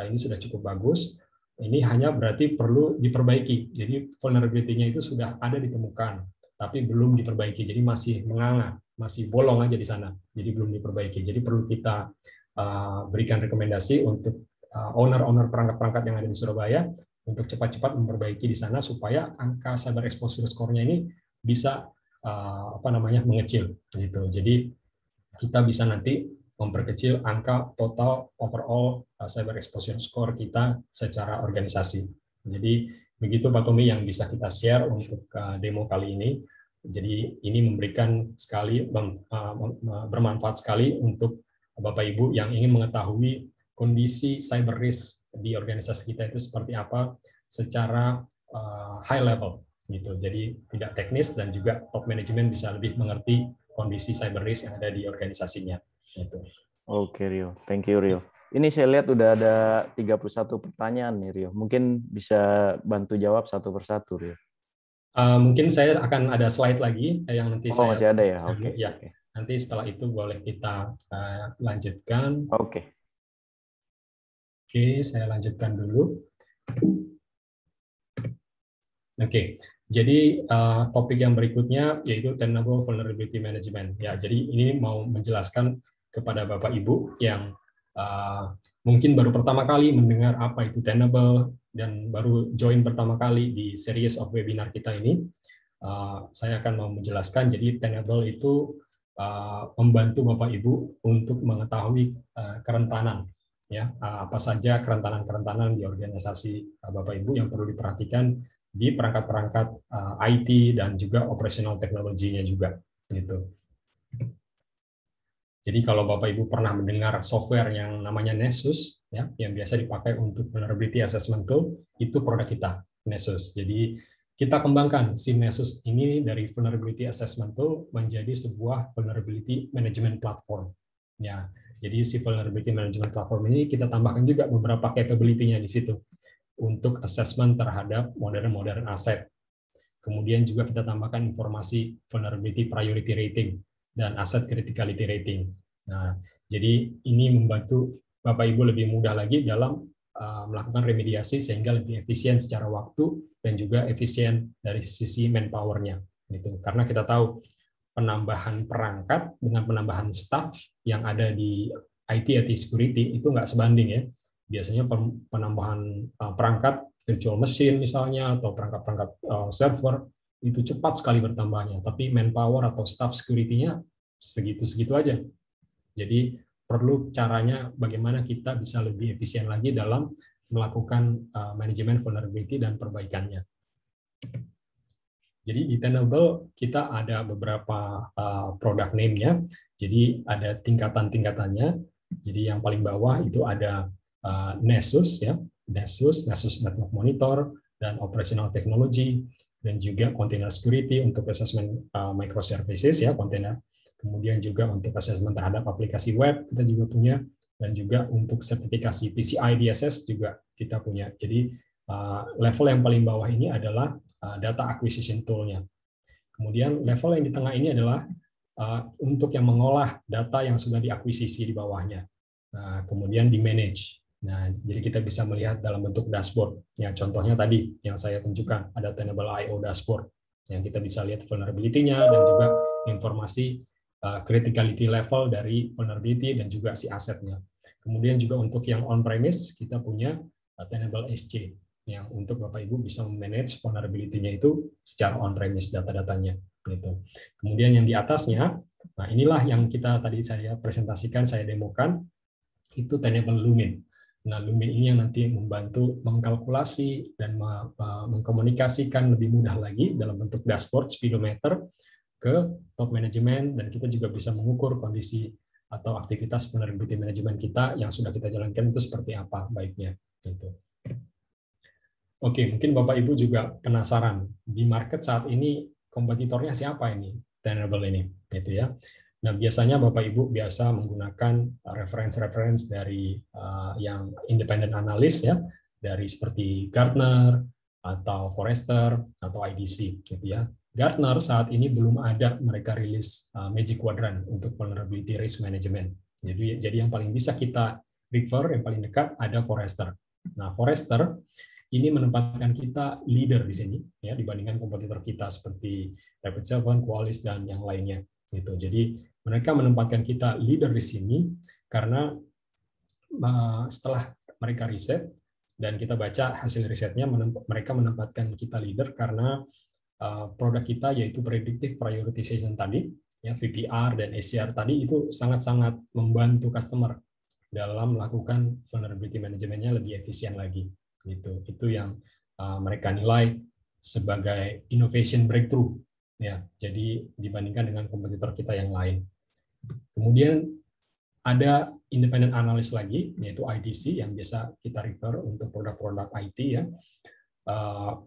ini sudah cukup bagus. Ini hanya berarti perlu diperbaiki. Jadi vulnerability-nya itu sudah ada ditemukan, tapi belum diperbaiki. Jadi masih menganga, masih bolong aja di sana. Jadi belum diperbaiki. Jadi perlu kita berikan rekomendasi untuk owner-owner perangkat-perangkat yang ada di Surabaya untuk cepat-cepat memperbaiki di sana supaya angka cyber exposure score-nya ini bisa mengecil gitu. Jadi kita bisa nanti memperkecil angka total overall cyber exposure score kita secara organisasi. Jadi begitu Pak Tommy yang bisa kita share untuk demo kali ini. Jadi ini memberikan bermanfaat sekali untuk Bapak Ibu yang ingin mengetahui kondisi cyber risk di organisasi kita itu seperti apa secara high level gitu. Jadi tidak teknis dan juga top management bisa lebih mengerti kondisi cyber risk yang ada di organisasinya. Gitu. Oke Rio, thank you Rio. Ini saya lihat udah ada 31 pertanyaan nih Rio. Mungkin bisa bantu jawab satu persatu Rio. Mungkin saya akan ada slide lagi yang nanti Oh saya masih ada ya? Oke. ya. Nanti setelah itu boleh kita lanjutkan. Oke. Oke, saya lanjutkan dulu. Oke, jadi topik yang berikutnya yaitu Tenable Vulnerability Management. Ya, jadi ini mau menjelaskan kepada Bapak Ibu yang mungkin baru pertama kali mendengar apa itu Tenable dan baru join pertama kali di series of webinar kita ini. Saya akan mau menjelaskan. Jadi Tenable itu membantu Bapak Ibu untuk mengetahui kerentanan. Ya, apa saja kerentanan-kerentanan di organisasi Bapak Ibu yang perlu diperhatikan di perangkat-perangkat IT dan juga operational teknologinya juga gitu. Jadi kalau Bapak Ibu pernah mendengar software yang namanya Nessus ya, yang biasa dipakai untuk vulnerability assessment tool, itu produk kita, Nessus. Jadi kita kembangkan si Nessus ini dari vulnerability assessment tool menjadi sebuah vulnerability management platform. Ya, jadi si vulnerability management platform ini kita tambahkan juga beberapa capability-nya di situ untuk assessment terhadap modern aset. Kemudian juga kita tambahkan informasi vulnerability priority rating dan asset criticality rating. Nah, jadi ini membantu Bapak Ibu lebih mudah lagi dalam melakukan remediasi sehingga lebih efisien secara waktu dan juga efisien dari sisi manpower-nya. Gitu. Karena kita tahu penambahan perangkat dengan penambahan staff yang ada di IT security itu nggak sebanding ya. Biasanya penambahan perangkat virtual machine misalnya atau perangkat-perangkat server itu cepat sekali bertambahnya, tapi manpower atau staff security-nya segitu-segitu aja. Jadi perlu caranya bagaimana kita bisa lebih efisien lagi dalam melakukan manajemen vulnerability dan perbaikannya. Jadi di Tenable kita ada beberapa product name-nya, jadi ada tingkatan-tingkatannya. Jadi yang paling bawah itu ada Nessus ya, Nessus Network Monitor dan Operational Technology dan juga Container Security untuk assessment microservices ya, kontainer. Kemudian juga untuk assessment terhadap aplikasi web kita juga punya, dan juga untuk sertifikasi PCI DSS juga kita punya. Jadi level yang paling bawah ini adalah data acquisition tool-nya. Kemudian level yang di tengah ini adalah untuk yang mengolah data yang sudah diakuisisi di bawahnya. Nah, kemudian di manage. Nah, jadi kita bisa melihat dalam bentuk dashboard. Ya, contohnya tadi yang saya tunjukkan ada Tenable IO dashboard yang kita bisa lihat vulnerability-nya dan juga informasi criticality level dari vulnerability dan juga si asetnya. Kemudian juga untuk yang on-premise kita punya Tenable SC yang untuk Bapak Ibu bisa manage vulnerability-nya itu secara on-premise data-datanya. Gitu. Kemudian yang di atasnya, nah inilah yang kita tadi saya presentasikan, saya demokan, itu Tenable Lumin. Nah, Lumin ini yang nanti membantu mengkalkulasi dan mengkomunikasikan lebih mudah lagi dalam bentuk dashboard, speedometer ke top management, dan kita juga bisa mengukur kondisi atau aktivitas vulnerability management kita yang sudah kita jalankan itu seperti apa baiknya. Gitu. Oke, mungkin Bapak Ibu juga penasaran di market saat ini kompetitornya siapa ini, Tenable ini, gitu ya. Nah, biasanya Bapak Ibu biasa menggunakan reference dari yang independent analyst ya, dari seperti Gartner atau Forrester atau IDC, gitu ya. Gartner saat ini belum ada mereka rilis Magic Quadrant untuk vulnerability risk management. Jadi yang paling bisa kita refer, yang paling dekat ada Forrester. Nah, Forrester ini menempatkan kita leader di sini ya dibandingkan kompetitor kita seperti Rapid7, Qualys dan yang lainnya gitu. Jadi mereka menempatkan kita leader di sini karena setelah mereka riset dan kita baca hasil risetnya, mereka menempatkan kita leader karena produk kita yaitu predictive prioritization tadi ya, VPR dan ACR tadi itu sangat-sangat membantu customer dalam melakukan vulnerability manajemennya lebih efisien lagi. Gitu. Itu yang mereka nilai sebagai innovation breakthrough ya. Jadi dibandingkan dengan kompetitor kita yang lain. Kemudian ada independent analyst lagi yaitu IDC yang biasa kita refer untuk produk-produk IT ya.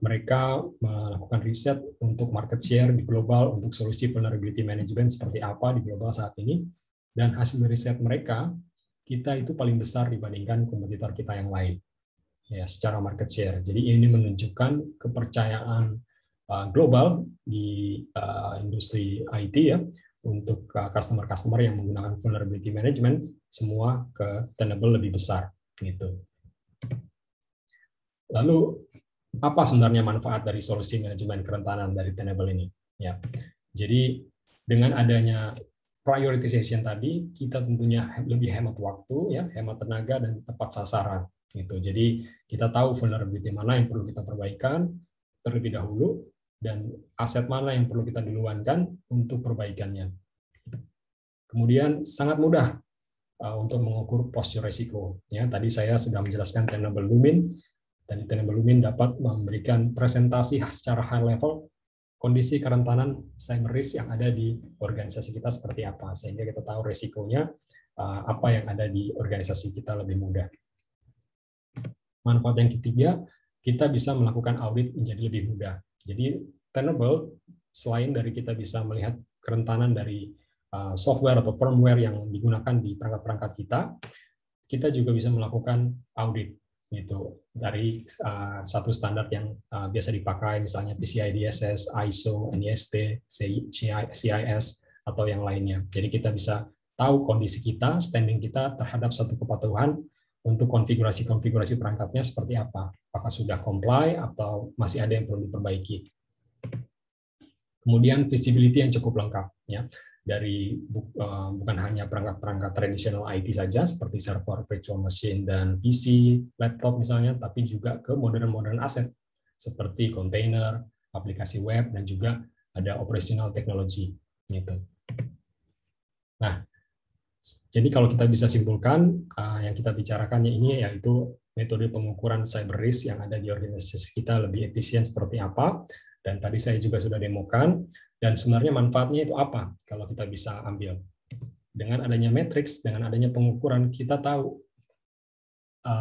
Mereka melakukan riset untuk market share di global untuk solusi vulnerability management seperti apa di global saat ini. Dan hasil riset mereka, kita itu paling besar dibandingkan kompetitor kita yang lain, ya, secara market share. Jadi ini menunjukkan kepercayaan global di industri IT ya, untuk customer-customer yang menggunakan vulnerability management, semua ke Tenable lebih besar gitu. Lalu apa sebenarnya manfaat dari solusi manajemen kerentanan dari Tenable ini? Ya, jadi dengan adanya prioritization tadi, kita tentunya lebih hemat waktu, ya, hemat tenaga dan tepat sasaran. Gitu. Jadi kita tahu vulnerability mana yang perlu kita perbaikan terlebih dahulu dan aset mana yang perlu kita duluankan untuk perbaikannya. Kemudian sangat mudah untuk mengukur postur risiko. Ya, tadi saya sudah menjelaskan Tenable Lumin. Dan Tenable Lumin dapat memberikan presentasi secara high level kondisi kerentanan cyber risk yang ada di organisasi kita seperti apa, sehingga kita tahu risikonya apa yang ada di organisasi kita lebih mudah. Manfaat yang ketiga, kita bisa melakukan audit menjadi lebih mudah. Jadi Tenable, selain dari kita bisa melihat kerentanan dari software atau firmware yang digunakan di perangkat-perangkat kita juga bisa melakukan audit gitu dari satu standar yang biasa dipakai, misalnya PCI DSS, ISO, NIST, CIS atau yang lainnya. Jadi kita bisa tahu kondisi kita, standing kita terhadap satu kepatuhan untuk konfigurasi perangkatnya seperti apa. Apakah sudah comply atau masih ada yang perlu diperbaiki. Kemudian visibility yang cukup lengkap ya. Dari bukan hanya perangkat-perangkat tradisional IT saja seperti server, virtual machine, dan PC, laptop misalnya, tapi juga ke modern aset seperti container, aplikasi web, dan juga ada operational technology. Gitu. Nah, jadi kalau kita bisa simpulkan, yang kita bicarakannya ini yaitu metode pengukuran cyber risk yang ada di organisasi kita lebih efisien seperti apa, dan tadi saya juga sudah demokan. Dan sebenarnya manfaatnya itu apa kalau kita bisa ambil? Dengan adanya matrix, dengan adanya pengukuran, kita tahu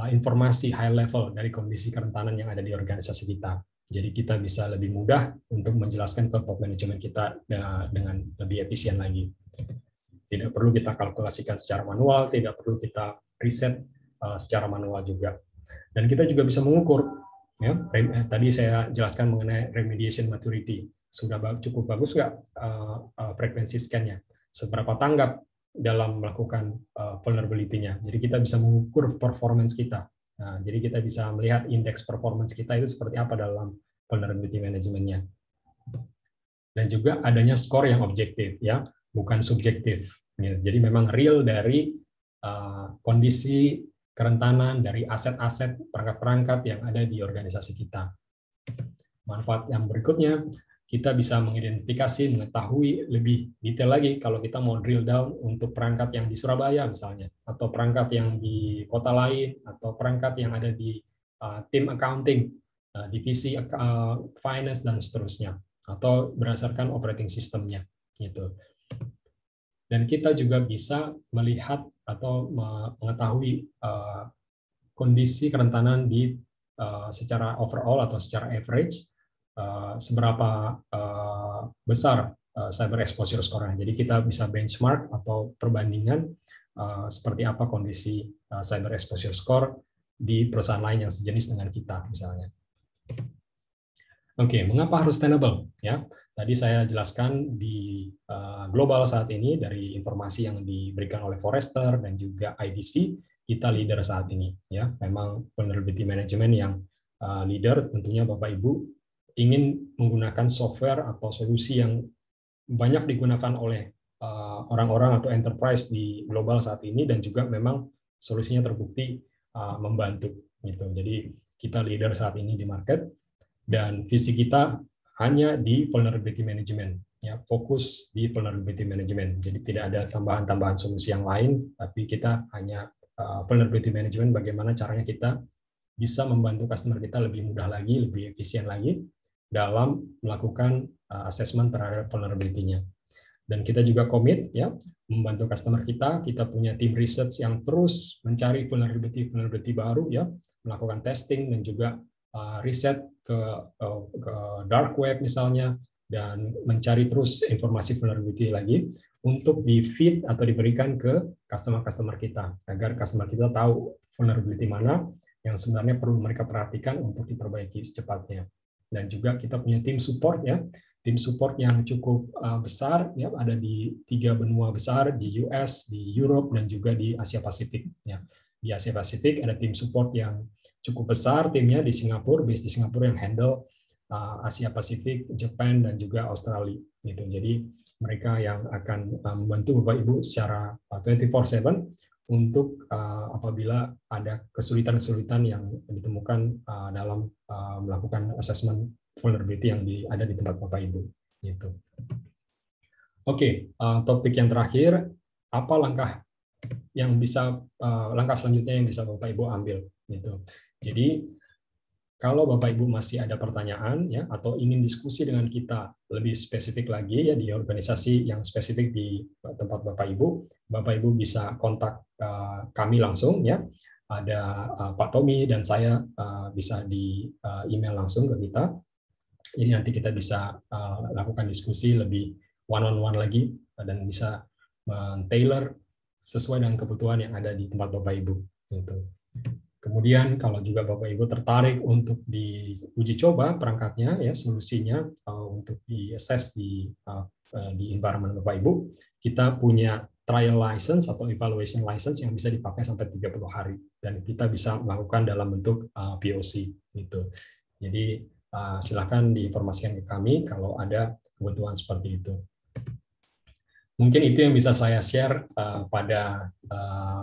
informasi high level dari kondisi kerentanan yang ada di organisasi kita. Jadi kita bisa lebih mudah untuk menjelaskan ke top management kita dengan lebih efisien lagi. Tidak perlu kita kalkulasikan secara manual, tidak perlu kita riset secara manual juga. Dan kita juga bisa mengukur. Ya, tadi saya jelaskan mengenai remediation maturity. Sudah cukup bagus nggak frekuensi scan-nya? Seberapa tanggap dalam melakukan vulnerability-nya? Jadi kita bisa mengukur performance kita. Nah, jadi kita bisa melihat indeks performance kita itu seperti apa dalam vulnerability management-nya. Dan juga adanya skor yang objektif, ya, bukan subjektif. Jadi memang real dari kondisi kerentanan dari aset-aset perangkat-perangkat yang ada di organisasi kita. Manfaat yang berikutnya, kita bisa mengidentifikasi, mengetahui lebih detail lagi kalau kita mau drill down untuk perangkat yang di Surabaya misalnya, atau perangkat yang di kota lain, atau perangkat yang ada di tim accounting, divisi finance, dan seterusnya, atau berdasarkan operating system-nya. Gitu. Dan kita juga bisa melihat atau mengetahui kondisi kerentanan di secara overall atau secara average, seberapa besar cyber exposure score-nya. Jadi kita bisa benchmark atau perbandingan seperti apa kondisi cyber exposure score di perusahaan lain yang sejenis dengan kita misalnya. Oke, mengapa harus Tenable? Ya, tadi saya jelaskan di global saat ini dari informasi yang diberikan oleh Forrester dan juga IDC, kita leader saat ini. Ya, memang vulnerability management yang leader, tentunya Bapak Ibu ingin menggunakan software atau solusi yang banyak digunakan oleh orang-orang atau enterprise di global saat ini, dan juga memang solusinya terbukti membantu. Gitu. Jadi kita leader saat ini di market. Dan visi kita hanya di vulnerability management, ya, fokus di vulnerability management. Jadi tidak ada tambahan-tambahan solusi yang lain, tapi kita hanya vulnerability management, bagaimana caranya kita bisa membantu customer kita lebih mudah lagi, lebih efisien lagi dalam melakukan assessment terhadap vulnerability-nya. Dan kita juga komit, ya, membantu customer kita. Kita punya tim research yang terus mencari vulnerability baru, ya, melakukan testing dan juga riset ke dark web misalnya, dan mencari terus informasi vulnerability lagi untuk di-feed atau diberikan ke customer-customer kita, agar customer kita tahu vulnerability mana yang sebenarnya perlu mereka perhatikan untuk diperbaiki secepatnya. Dan juga kita punya tim support ya, tim support yang cukup besar ya, ada di 3 benua besar, di US, di Europe, dan juga di Asia Pasifik ya. Di Asia Pasifik ada tim support yang cukup besar, timnya di Singapura, base di Singapura, yang handle Asia Pasifik, Jepang, dan juga Australia gitu. Jadi mereka yang akan membantu Bapak Ibu secara 24/7 untuk apabila ada kesulitan-kesulitan yang ditemukan dalam melakukan assessment vulnerability yang ada di tempat Bapak Ibu gitu. Oke, topik yang terakhir, apa langkah selanjutnya yang bisa Bapak Ibu ambil gitu. Jadi kalau Bapak Ibu masih ada pertanyaan ya, atau ingin diskusi dengan kita lebih spesifik lagi ya, di organisasi yang spesifik di tempat Bapak Ibu bisa kontak kami langsung ya. Ada Pak Tommy dan saya bisa di email langsung ke kita. Jadi nanti kita bisa lakukan diskusi lebih one-on-one lagi dan bisa men-tailor sesuai dengan kebutuhan yang ada di tempat Bapak Ibu gitu. Kemudian kalau juga Bapak Ibu tertarik untuk diuji coba perangkatnya ya, solusinya untuk di-assess di environment Bapak Ibu, kita punya trial license atau evaluation license yang bisa dipakai sampai 30 hari dan kita bisa melakukan dalam bentuk POC gitu. Jadi silakan diinformasikan ke kami kalau ada kebutuhan seperti itu. Mungkin itu yang bisa saya share pada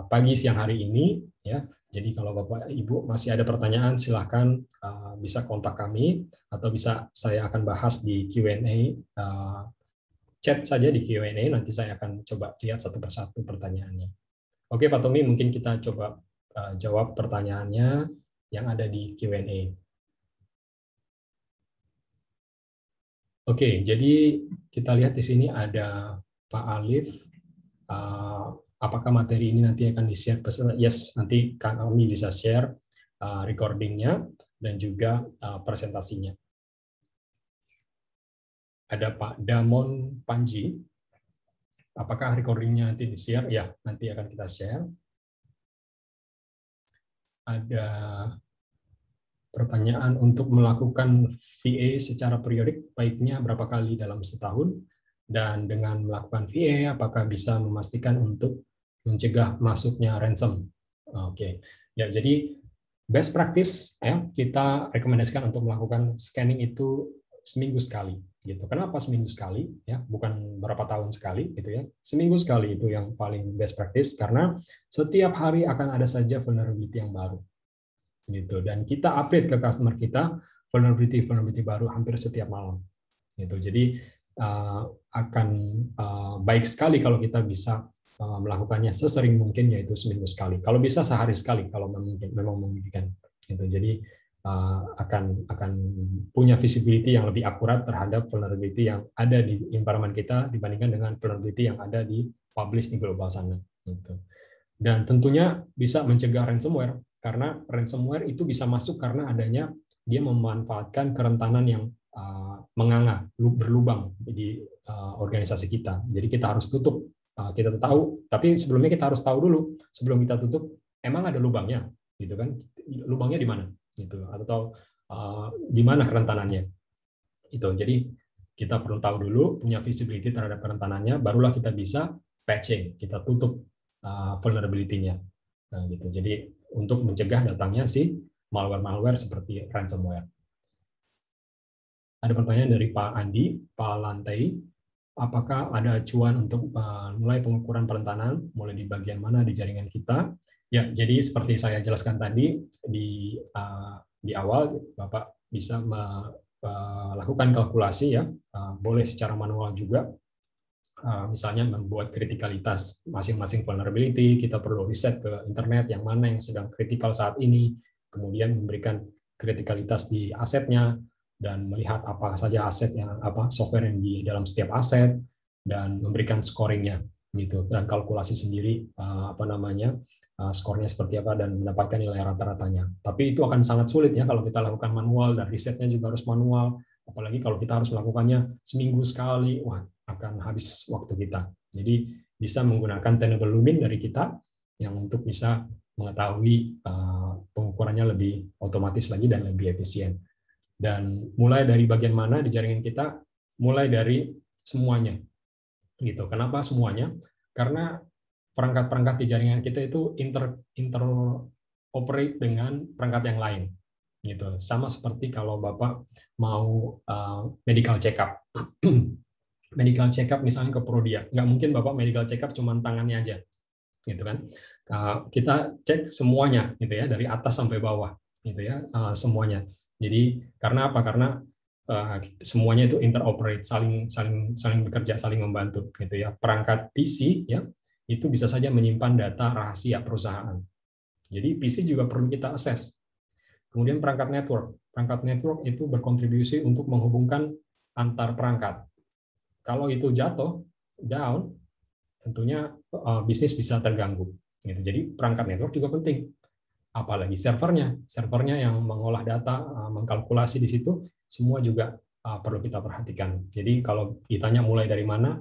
pagi siang hari ini ya. Jadi kalau Bapak Ibu masih ada pertanyaan, silahkan bisa kontak kami atau bisa saya akan bahas di Q&A, chat saja di Q&A, nanti saya akan coba lihat satu persatu pertanyaannya. Oke Pak Tommy, mungkin kita coba jawab pertanyaannya yang ada di Q&A. Oke, jadi kita lihat di sini ada Pak Alif. Apakah materi ini nanti akan di-share? Yes, nanti kami bisa share recordingnya dan juga presentasinya. Ada Pak Damon Panji. Apakah recordingnya nanti di-share? Ya, nanti akan kita share. Ada pertanyaan untuk melakukan VA secara periodik, baiknya berapa kali dalam setahun? Dan dengan melakukan VA, apakah bisa memastikan untuk mencegah masuknya ransom? Oke, ya jadi best practice ya, kita rekomendasikan untuk melakukan scanning itu seminggu sekali. Gitu. Kenapa seminggu sekali? Ya, bukan berapa tahun sekali, gitu ya. Seminggu sekali itu yang paling best practice karena setiap hari akan ada saja vulnerability yang baru. Gitu. Dan kita update ke customer kita vulnerability baru hampir setiap malam. Gitu. Jadi akan baik sekali kalau kita bisa melakukannya sesering mungkin, yaitu seminggu sekali. Kalau bisa sehari sekali kalau memang memungkinkan. Gitu. Jadi akan punya visibility yang lebih akurat terhadap vulnerability yang ada di environment kita dibandingkan dengan vulnerability yang ada di publish di global sana. Gitu. Dan tentunya bisa mencegah ransomware karena ransomware itu bisa masuk karena adanya dia memanfaatkan kerentanan yang menganga, berlubang di organisasi kita. Jadi kita harus tutup. Kita tahu, tapi sebelumnya kita harus tahu dulu sebelum kita tutup, emang ada lubangnya, gitu kan? Lubangnya di mana, gitu? Atau di mana kerentanannya? Itu. Jadi kita perlu tahu dulu, punya visibility terhadap kerentanannya, barulah kita bisa patching, kita tutup vulnerability-nya. Nah, gitu. Jadi untuk mencegah datangnya si malware-malware seperti ransomware. Ada pertanyaan dari Pak Andi, Pak Lantai, apakah ada acuan untuk mulai pengukuran perentanan, mulai di bagian mana di jaringan kita? Ya, jadi seperti saya jelaskan tadi di awal, Bapak bisa melakukan kalkulasi ya, boleh secara manual juga. Misalnya membuat kritikalitas masing-masing vulnerability, kita perlu riset ke internet yang mana yang sedang kritikal saat ini, kemudian memberikan kritikalitas di asetnya, dan melihat apa saja aset yang software yang di dalam setiap aset dan memberikan scoringnya gitu, dan kalkulasi sendiri skornya seperti apa dan mendapatkan nilai rata-ratanya. Tapi itu akan sangat sulit ya kalau kita lakukan manual, dan risetnya juga harus manual, apalagi kalau kita harus melakukannya seminggu sekali, wah akan habis waktu kita Jadi bisa menggunakan Tenable Lumin dari kita yang untuk bisa mengetahui pengukurannya lebih otomatis lagi dan lebih efisien. Dan mulai dari bagian mana di jaringan kita, mulai dari semuanya. Gitu. Kenapa semuanya? Karena perangkat-perangkat di jaringan kita itu interoperate dengan perangkat yang lain. Gitu. Sama seperti kalau Bapak mau medical check-up. Medical check-up misalnya ke Prodia. Nggak mungkin Bapak medical check-up cuma tangannya aja. Gitu kan. Kita cek semuanya gitu ya, dari atas sampai bawah gitu ya, semuanya. Jadi karena apa? Karena semuanya itu interoperate, saling bekerja, saling membantu gitu ya. Perangkat PC ya itu bisa saja menyimpan data rahasia perusahaan. Jadi PC juga perlu kita akses. Kemudian perangkat network itu berkontribusi untuk menghubungkan antar perangkat. Kalau itu jatuh, down, tentunya bisnis bisa terganggu. Gitu. Jadi perangkat network juga penting. Apalagi servernya yang mengolah data, mengkalkulasi di situ, semua juga perlu kita perhatikan. Jadi kalau ditanya mulai dari mana,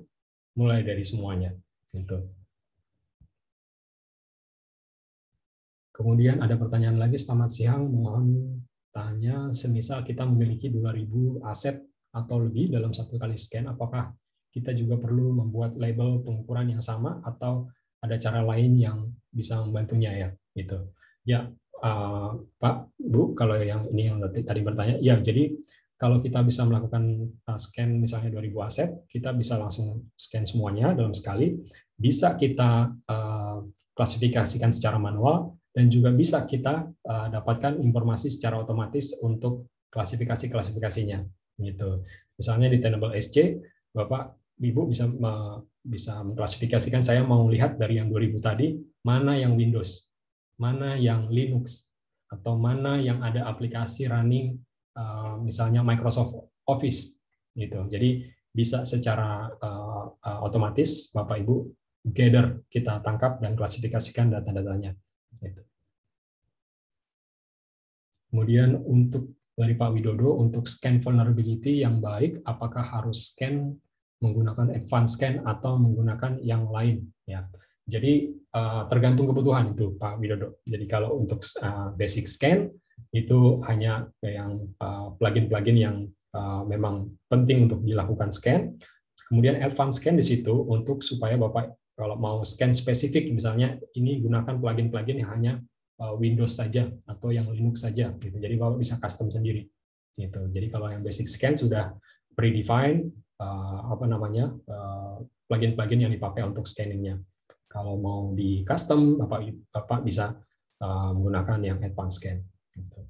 mulai dari semuanya. Gitu. Kemudian ada pertanyaan lagi, selamat siang, mohon tanya, semisal kita memiliki 2.000 aset atau lebih dalam satu kali scan, apakah kita juga perlu membuat label pengukuran yang sama atau ada cara lain yang bisa membantunya ya, gitu. Ya, Pak, Bu, kalau yang ini yang tadi bertanya, ya, jadi kalau kita bisa melakukan scan misalnya 2.000 aset, kita bisa langsung scan semuanya dalam sekali, bisa kita klasifikasikan secara manual, dan juga bisa kita dapatkan informasi secara otomatis untuk klasifikasinya. Gitu. Misalnya di Tenable SC, Bapak, Ibu bisa mengklasifikasikan, saya mau lihat dari yang 2.000 tadi, mana yang Windows, mana yang Linux, atau mana yang ada aplikasi running misalnya Microsoft Office. Gitu. Jadi bisa secara otomatis Bapak Ibu gather, kita tangkap dan klasifikasikan data-datanya. Gitu. Kemudian untuk dari Pak Widodo, untuk scan vulnerability yang baik, apakah harus scan menggunakan advanced scan atau menggunakan yang lain? Ya, jadi tergantung kebutuhan itu Pak Widodo. Jadi kalau untuk basic scan itu hanya yang plugin-plugin yang memang penting untuk dilakukan scan. Kemudian advanced scan di situ untuk supaya Bapak kalau mau scan spesifik, misalnya ini gunakan plugin-plugin yang hanya Windows saja atau yang Linux saja. Gitu. Jadi Bapak bisa custom sendiri. Gitu. Jadi kalau yang basic scan sudah predefined plugin-plugin yang dipakai untuk scanningnya. Kalau mau di custom, Bapak bisa menggunakan yang advanced scan. Gitu.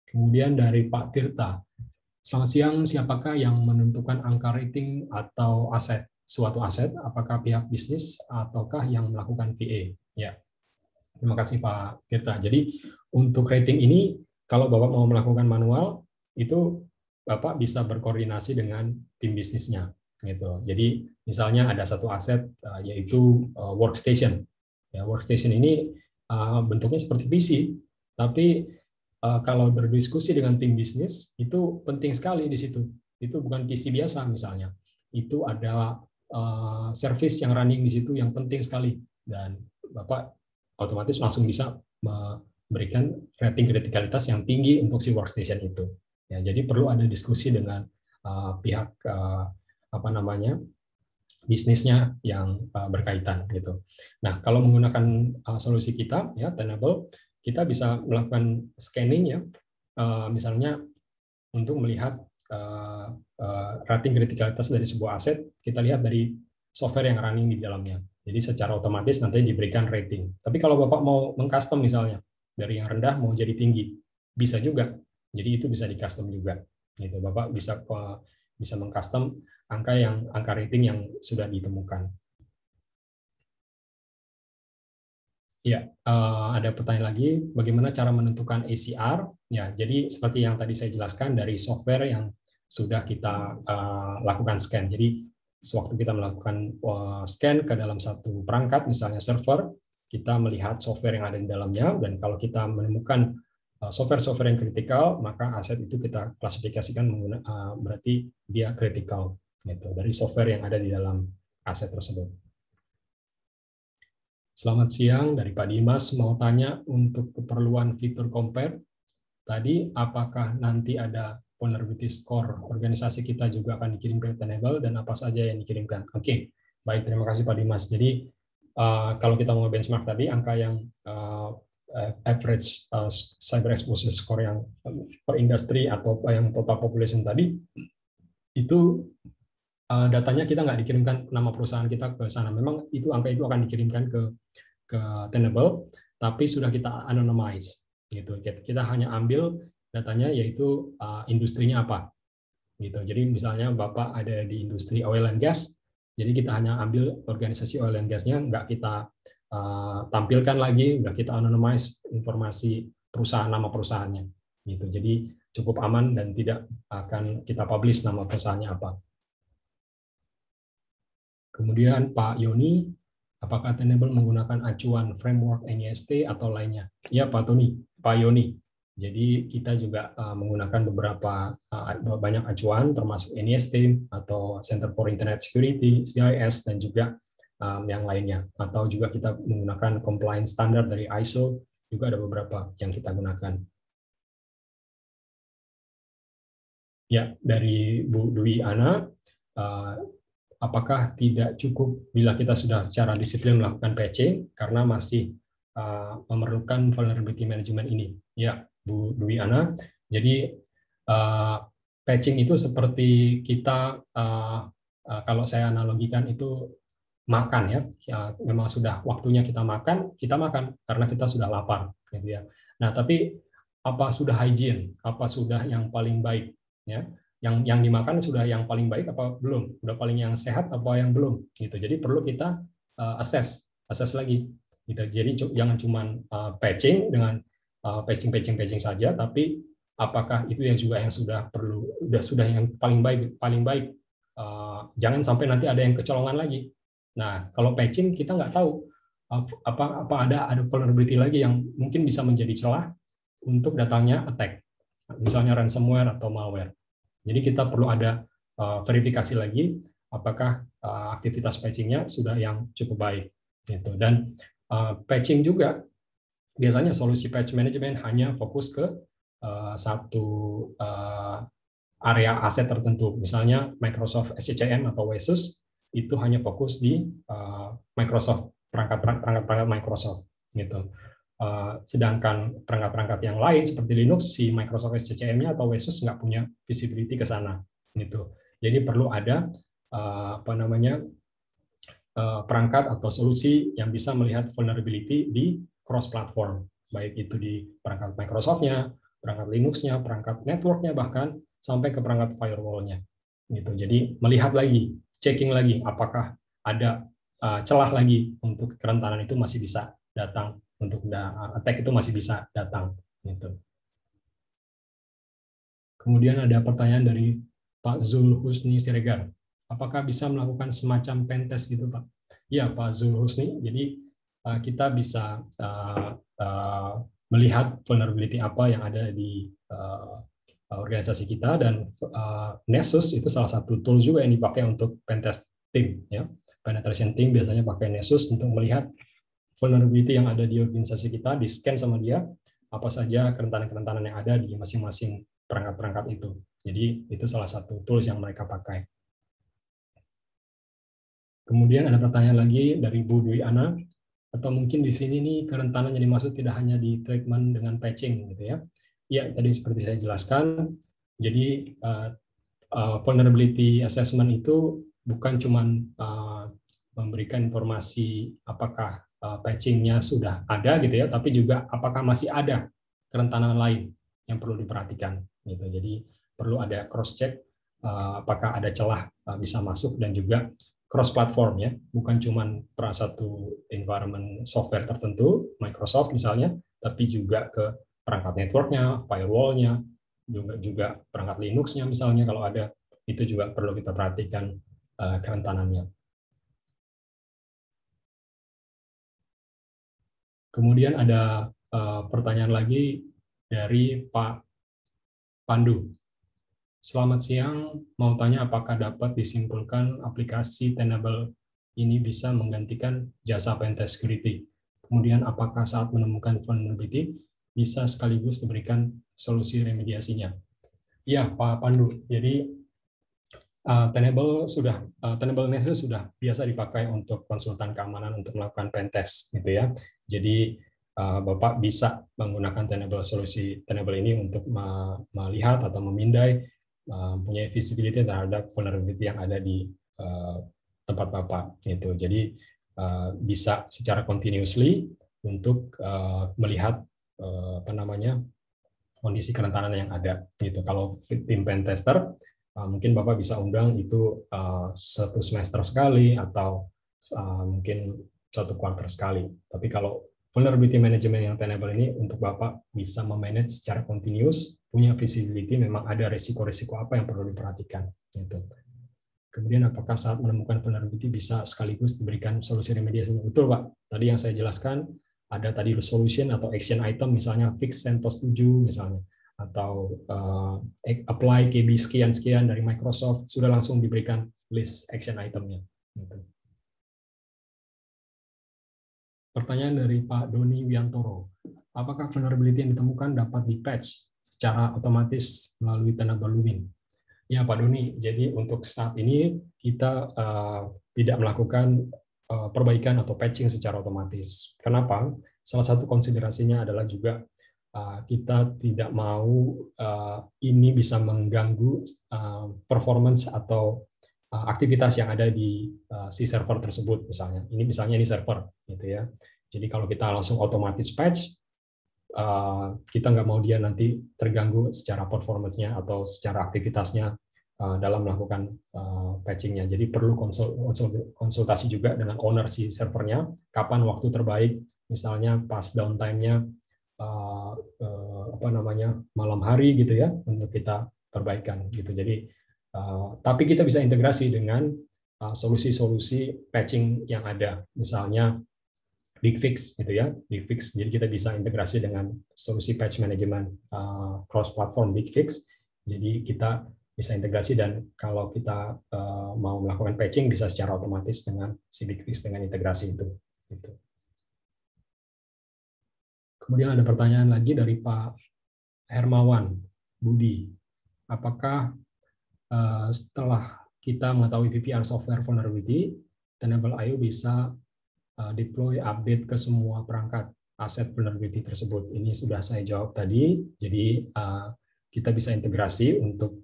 Kemudian dari Pak Tirta, selamat siang, siapakah yang menentukan angka rating atau aset? Suatu aset, apakah pihak bisnis ataukah yang melakukan VA? Ya, terima kasih Pak Tirta. Jadi untuk rating ini, kalau Bapak mau melakukan manual, itu Bapak bisa berkoordinasi dengan tim bisnisnya. Gitu. Jadi misalnya ada satu aset yaitu workstation. Ya, workstation ini bentuknya seperti PC, tapi kalau berdiskusi dengan tim bisnis itu penting sekali di situ. Itu bukan PC biasa misalnya. Itu ada service yang running di situ yang penting sekali, dan Bapak otomatis langsung bisa memberikan rating kritikalitas yang tinggi untuk si workstation itu. Ya, jadi perlu ada diskusi dengan pihak bisnisnya yang berkaitan gitu. Nah, kalau menggunakan solusi kita ya Tenable, kita bisa melakukan scanning ya, misalnya untuk melihat rating kritikalitas dari sebuah aset, kita lihat dari software yang running di dalamnya. Jadi secara otomatis nanti diberikan rating. Tapi kalau Bapak mau mengcustom misalnya, dari yang rendah mau jadi tinggi, bisa juga. Jadi itu bisa di-custom juga. Gitu. Bapak bisa mengcustom angka rating yang sudah ditemukan. Ya, ada pertanyaan lagi, bagaimana cara menentukan ACR? Ya, jadi seperti yang tadi saya jelaskan dari software yang sudah kita lakukan scan. Jadi sewaktu kita melakukan scan ke dalam satu perangkat, misalnya server, kita melihat software yang ada di dalamnya, dan kalau kita menemukan software-software yang kritikal, maka aset itu kita klasifikasikan berarti dia kritikal. gitu, dari software yang ada di dalam aset tersebut. Selamat siang dari Pak Dimas, mau tanya untuk keperluan fitur compare tadi, apakah nanti ada vulnerability score organisasi kita juga akan dikirim ke Tenable dan apa saja yang dikirimkan? Oke, baik, terima kasih Pak Dimas. Jadi kalau kita mau benchmark tadi, angka yang average cyber exposure score yang per industri atau yang total population tadi, itu datanya kita nggak dikirimkan nama perusahaan kita ke sana. Memang itu angka itu akan dikirimkan ke Tenable, tapi sudah kita anonymize gitu. Kita hanya ambil datanya yaitu industrinya apa gitu. Jadi misalnya Bapak ada di industri oil and gas, jadi kita hanya ambil organisasi oil and gas-nya, nggak kita tampilkan lagi, nggak kita anonymize informasi perusahaan, nama perusahaannya gitu. Jadi cukup aman dan tidak akan kita publish nama perusahaannya apa. Kemudian Pak Yoni, apakah Tenable menggunakan acuan framework NIST atau lainnya? Ya Pak Yoni. Jadi kita juga menggunakan beberapa banyak acuan termasuk NIST atau Center for Internet Security, CIS, dan juga yang lainnya. Atau juga kita menggunakan compliance standar dari ISO, juga ada beberapa yang kita gunakan. Ya, dari Bu Dwi Ana, apakah tidak cukup bila kita sudah secara disiplin melakukan patching karena masih memerlukan vulnerability management ini? Ya, Bu Dwi Ana. Jadi patching itu seperti kita kalau saya analogikan itu makan ya. Memang sudah waktunya kita makan karena kita sudah lapar gitu ya. Nah, tapi apa sudah hygiene? Apa sudah yang paling baik ya? Yang dimakan sudah yang paling baik apa belum? Udah paling yang sehat apa yang belum gitu. Jadi perlu kita assess lagi gitu. Jadi jangan cuma patching dengan patching saja, tapi apakah itu yang juga yang sudah perlu sudah yang paling baik. Jangan sampai nanti ada yang kecolongan lagi. Nah, kalau patching kita nggak tahu apa ada vulnerability lagi yang mungkin bisa menjadi celah untuk datangnya attack, misalnya ransomware atau malware. Jadi kita perlu ada verifikasi lagi apakah aktivitas patchingnya sudah yang cukup baik. Gitu. Dan patching juga biasanya solusi patch management hanya fokus ke satu area aset tertentu. Misalnya Microsoft SCCM atau WSUS itu hanya fokus di Microsoft, perangkat Microsoft. Gitu. Sedangkan perangkat-perangkat yang lain seperti Linux, si Microsoft SCCM-nya atau WSUS nggak punya visibility ke sana. Gitu. Jadi perlu ada perangkat atau solusi yang bisa melihat vulnerability di cross-platform, baik itu di perangkat Microsoft-nya, perangkat Linux-nya, perangkat network-nya, bahkan sampai ke perangkat firewall-nya. Gitu. Jadi melihat lagi, checking lagi, apakah ada celah lagi untuk kerentanan itu masih bisa datang, untuk attack itu masih bisa datang. Gitu. Kemudian ada pertanyaan dari Pak Zul Husni Siregar. Apakah bisa melakukan semacam pentest gitu, Pak? Ya, Pak Zul Husni. Jadi kita bisa melihat vulnerability apa yang ada di organisasi kita, dan Nessus itu salah satu tool juga yang dipakai untuk pentest team. Ya. Penetration team biasanya pakai Nessus untuk melihat vulnerability yang ada di organisasi kita, di-scan sama dia, apa saja kerentanan-kerentanan yang ada di masing-masing perangkat-perangkat itu. Jadi itu salah satu tools yang mereka pakai. Kemudian ada pertanyaan lagi dari Bu Dwi Ana, atau mungkin di sini nih kerentanan yang dimaksud tidak hanya di treatment dengan patching gitu ya. Ya, tadi seperti saya jelaskan, jadi vulnerability assessment itu bukan cuma memberikan informasi apakah patchingnya sudah ada gitu ya, tapi juga apakah masih ada kerentanan lain yang perlu diperhatikan gitu. Jadi perlu ada cross check apakah ada celah bisa masuk, dan juga cross platform ya, bukan cuma per satu environment software tertentu Microsoft misalnya, tapi juga ke perangkat networknya, firewall-nya, juga perangkat Linux-nya misalnya kalau ada, itu juga perlu kita perhatikan kerentanannya. Kemudian ada pertanyaan lagi dari Pak Pandu. Selamat siang, mau tanya apakah dapat disimpulkan aplikasi Tenable ini bisa menggantikan jasa pentest security? Kemudian apakah saat menemukan vulnerability bisa sekaligus diberikan solusi remediasinya? Ya, Pak Pandu. Jadi Tenable-ness sudah biasa dipakai untuk konsultan keamanan untuk melakukan pentest, gitu ya. Jadi Bapak bisa menggunakan solusi Tenable ini untuk melihat atau memindai punya visibility terhadap vulnerability yang ada di tempat Bapak, gitu. Jadi bisa secara continuously untuk melihat kondisi kerentanan yang ada, gitu. Kalau tim pentester mungkin Bapak bisa undang itu 1 semester sekali atau mungkin 1 kuartal sekali. Tapi kalau vulnerability management yang Tenable ini untuk Bapak bisa memanage secara continuous, punya visibility, memang ada risiko-risiko apa yang perlu diperhatikan. Gitu. Kemudian apakah saat menemukan vulnerability bisa sekaligus diberikan solusi remediasi? Betul Pak, tadi yang saya jelaskan, ada tadi solution atau action item, misalnya fix CentOS 7 misalnya, atau apply KB sekian-sekian dari Microsoft, sudah langsung diberikan list action itemnya. Pertanyaan dari Pak Doni Wiantoro, apakah vulnerability yang ditemukan dapat di-patch secara otomatis melalui Tenable Lumin? Ya Pak Doni, jadi untuk saat ini kita tidak melakukan perbaikan atau patching secara otomatis. Kenapa? Salah satu konsiderasinya adalah juga kita tidak mau ini bisa mengganggu performance atau aktivitas yang ada di si server tersebut, misalnya. Misalnya ini server, gitu ya. Jadi kalau kita langsung otomatis patch, kita nggak mau dia nanti terganggu secara performance-nya atau secara aktivitasnya dalam melakukan patching-nya. Jadi perlu konsultasi juga dengan owner si servernya, kapan waktu terbaik, misalnya pas downtime-nya malam hari gitu ya, untuk kita perbaikan gitu. Jadi tapi kita bisa integrasi dengan solusi-solusi patching yang ada, misalnya BigFix gitu ya, BigFix. Jadi kita bisa integrasi dengan solusi patch management cross platform BigFix. Jadi kita bisa integrasi, dan kalau kita mau melakukan patching bisa secara otomatis dengan si BigFix dengan integrasi itu. Gitu. Kemudian ada pertanyaan lagi dari Pak Hermawan Budi. Apakah setelah kita mengetahui PPR software vulnerability, Tenable.io bisa deploy update ke semua perangkat aset vulnerability tersebut? Ini sudah saya jawab tadi. Jadi kita bisa integrasi untuk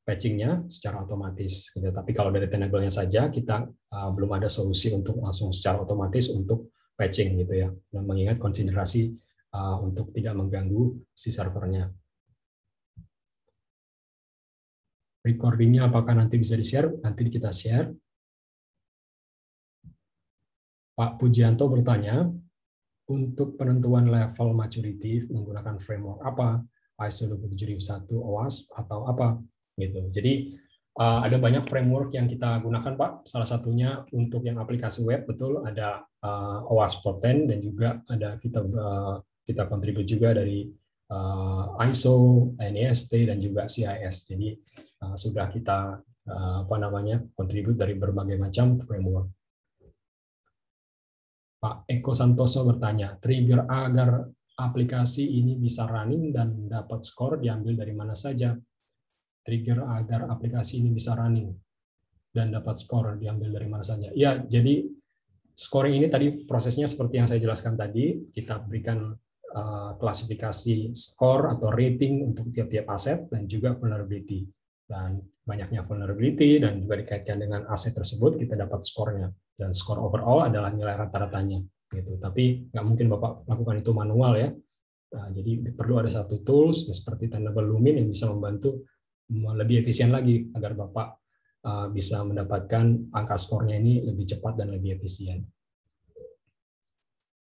patching-nya secara otomatis. Gitu. Tapi kalau dari Tenable-nya saja, kita belum ada solusi untuk langsung secara otomatis untuk patching, gitu ya. Dan mengingat konsiderasi untuk tidak mengganggu si servernya. Recording-nya apakah nanti bisa di-share? Nanti kita share. Pak Pujianto bertanya, untuk penentuan level maturity menggunakan framework apa? ISO 27001 OWASP atau apa? Gitu. Jadi ada banyak framework yang kita gunakan, Pak. Salah satunya untuk yang aplikasi web, betul, ada OWASP Top 10, dan juga ada kita kontribut juga dari ISO, NIST, dan juga CIS. Jadi sudah kita kontribut dari berbagai macam framework. Pak Eko Santoso bertanya, trigger agar aplikasi ini bisa running dan dapat skor diambil dari mana saja? Trigger agar aplikasi ini bisa running dan dapat skor diambil dari mana saja? Ya, jadi scoring ini tadi prosesnya seperti yang saya jelaskan tadi, kita berikan klasifikasi skor atau rating untuk tiap-tiap aset dan juga vulnerability. Dan banyaknya vulnerability dan juga dikaitkan dengan aset tersebut, kita dapat skornya. Dan skor overall adalah nilai rata-ratanya. Gitu. Tapi nggak mungkin Bapak lakukan itu manual ya. Nah, jadi perlu ada satu tools seperti Tenable Lumin yang bisa membantu lebih efisien lagi agar Bapak bisa mendapatkan angka skornya ini lebih cepat dan lebih efisien.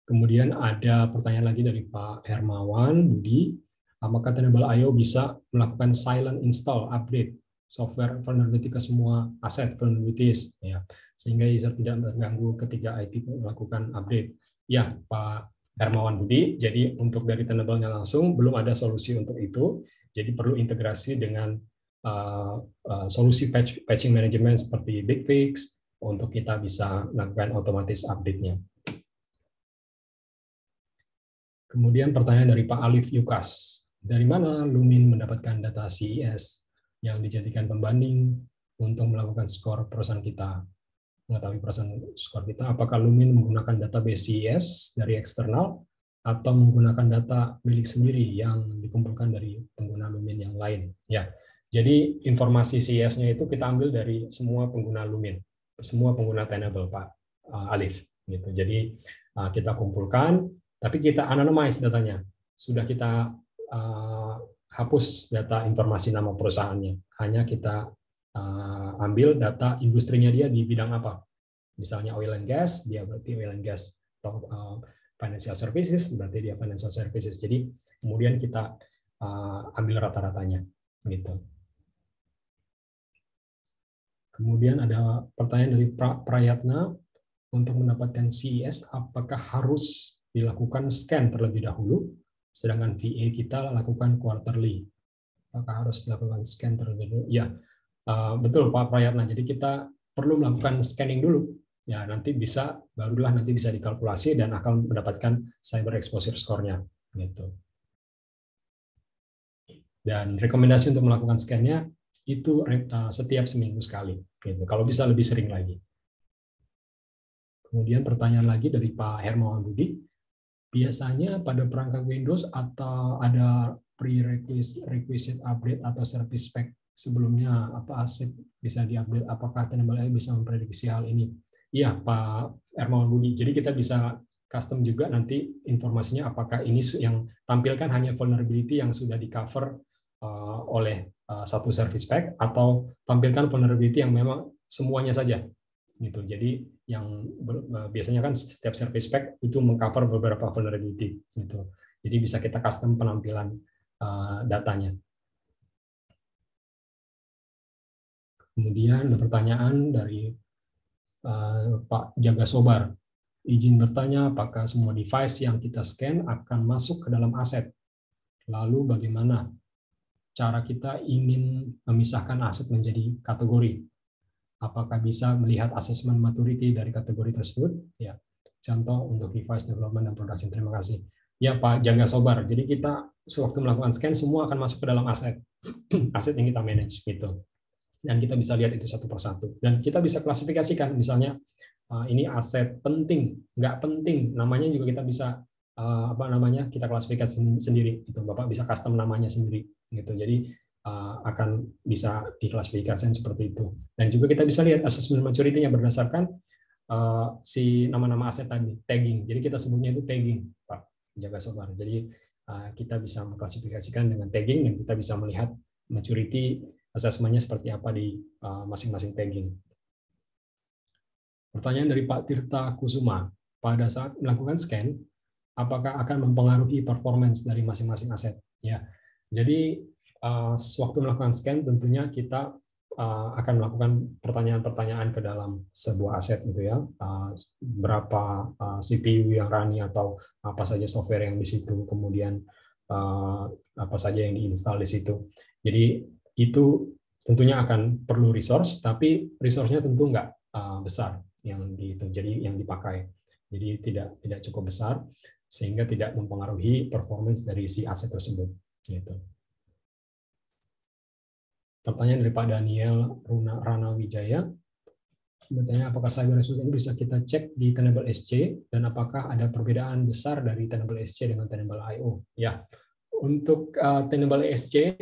Kemudian ada pertanyaan lagi dari Pak Hermawan Budi, apakah Tenable.io bisa melakukan silent install update software vulnerability ke semua aset vulnerabilities, ya, sehingga user tidak terganggu ketika IT melakukan update? Ya, Pak Hermawan Budi, jadi untuk dari Tenable-nya langsung belum ada solusi untuk itu. Jadi perlu integrasi dengan solusi patching management seperti BigFix untuk kita bisa melakukan otomatis update-nya. Kemudian pertanyaan dari Pak Alif Yukas. Dari mana Lumin mendapatkan data CES yang dijadikan pembanding untuk melakukan skor perusahaan kita? Mengetahui perusahaan skor kita, apakah Lumin menggunakan database CES dari eksternal atau menggunakan data milik sendiri yang dikumpulkan dari pengguna Lumin yang lain? Ya, jadi informasi CES-nya itu kita ambil dari semua pengguna Lumin, semua pengguna Tenable, Pak Alif. Gitu. Jadi kita kumpulkan, tapi kita anonymize datanya. Sudah kita hapus data informasi nama perusahaannya. Hanya kita ambil data industrinya dia di bidang apa. Misalnya oil and gas, dia berarti oil and gas. Atau financial services, berarti dia financial services. Jadi kemudian kita ambil rata-ratanya. Gitu. Kemudian ada pertanyaan dari Prayatna, untuk mendapatkan CES, apakah harus dilakukan scan terlebih dahulu, sedangkan VA kita lakukan quarterly? Apakah harus dilakukan scan terlebih dahulu? Ya, betul Pak Prayatna. Jadi kita perlu melakukan scanning dulu. Ya, nanti barulah nanti bisa dikalkulasi dan akan mendapatkan cyber exposure score-nya. Gitu. Dan rekomendasi untuk melakukan scan-nya itu setiap seminggu sekali. Gitu. Kalau bisa lebih sering lagi. Kemudian pertanyaan lagi dari Pak Hermawan Budi, biasanya pada perangkat Windows atau ada prerequisite update atau service pack sebelumnya apa aset bisa diupdate, apakah Tenable AI bisa memprediksi hal ini? Iya Pak Hermawan Budi, jadi kita bisa custom juga nanti informasinya apakah ini yang tampilkan hanya vulnerability yang sudah di cover oleh satu service pack atau tampilkan vulnerability yang memang semuanya saja. Gitu. Jadi yang biasanya kan setiap service pack itu mengcover beberapa vulnerability. Gitu. Jadi bisa kita custom penampilan datanya. Kemudian ada pertanyaan dari Pak Jaga Sobar. Izin bertanya apakah semua device yang kita scan akan masuk ke dalam aset. Lalu bagaimana cara kita ingin memisahkan aset menjadi kategori? Apakah bisa melihat assessment maturity dari kategori tersebut? Ya, contoh untuk device development dan production. Terima kasih. Ya Pak Jaga Sobar. Jadi kita sewaktu melakukan scan semua akan masuk ke dalam aset, aset yang kita manage gitu. Dan kita bisa lihat itu satu persatu. Dan kita bisa klasifikasikan, misalnya ini aset penting, nggak penting, namanya juga kita bisa kita klasifikasi sendiri. Gitu. Bapak bisa custom namanya sendiri. Gitu. Jadi akan bisa diklasifikasikan seperti itu. Dan juga kita bisa lihat assessment maturity-nya berdasarkan si nama-nama aset tadi, tagging. Jadi kita sebutnya itu tagging, Pak Jaga Sobar. Jadi kita bisa mengklasifikasikan dengan tagging dan kita bisa melihat maturity assessment-nya seperti apa di masing-masing tagging. Pertanyaan dari Pak Tirta Kusuma. Pada saat melakukan scan, apakah akan mempengaruhi performance dari masing-masing aset? Ya. Jadi sewaktu melakukan scan tentunya kita akan melakukan pertanyaan-pertanyaan ke dalam sebuah aset gitu ya, berapa CPU yang running atau apa saja software yang di situ, kemudian apa saja yang diinstal di situ. Jadi itu tentunya akan perlu resource, tapi resource-nya tentu nggak besar yang jadi yang dipakai. Jadi tidak cukup besar sehingga tidak mempengaruhi performance dari si aset tersebut. Gitu. Pertanyaan dari Pak Daniel Rana Wijaya. Bertanya apakah cyber rescue ini bisa kita cek di Tenable SC dan apakah ada perbedaan besar dari Tenable SC dengan Tenable IO? Ya, untuk Tenable SC,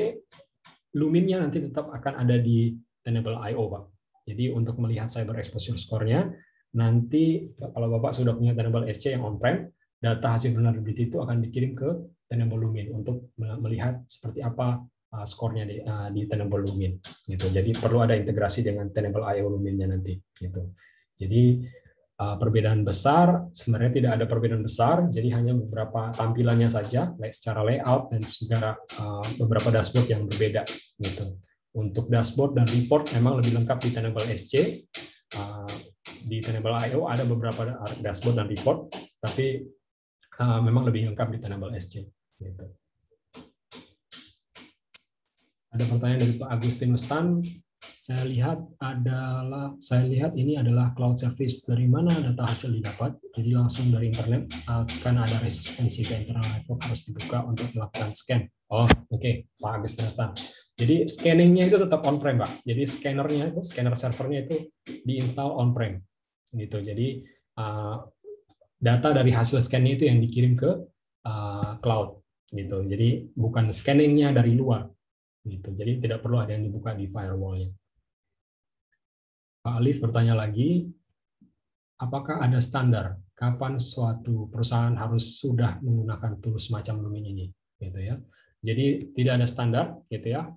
Lumin-nya nanti tetap akan ada di Tenable IO, Pak. Jadi untuk melihat cyber exposure score-nya, nanti kalau Bapak sudah punya Tenable SC yang on-prem, data hasil vulnerability itu akan dikirim ke Tenable Lumin untuk melihat seperti apa skornya di Tenable Lumin. Gitu. Jadi perlu ada integrasi dengan Tenable IO Lumin-nya nanti. Gitu. Jadi perbedaan besar sebenarnya tidak ada perbedaan besar, jadi hanya beberapa tampilannya saja, secara layout dan segala beberapa dashboard yang berbeda. Gitu. Untuk dashboard dan report memang lebih lengkap di Tenable SC. Di Tenable IO ada beberapa dashboard dan report, tapi memang lebih lengkap di Tenable SC. Gitu. Ada pertanyaan dari Pak Agustinus Tan. Saya lihat ini adalah cloud service. Dari mana data hasil didapat? Jadi langsung dari internet, karena ada resistensi ke internal network harus dibuka untuk melakukan scan. Oh, oke, Pak Agustinus Tan. Jadi scanningnya itu tetap on-prem, Pak. Jadi scanner servernya itu diinstal on-prem, gitu. Jadi data dari hasil scan-nya itu yang dikirim ke cloud, gitu. Jadi bukan scanningnya dari luar. Gitu. Jadi tidak perlu ada yang dibuka di firewall-nya. Pak Alif bertanya lagi, apakah ada standar kapan suatu perusahaan harus sudah menggunakan tools semacam Lumin ini? Gitu ya. Jadi tidak ada standar, gitu ya.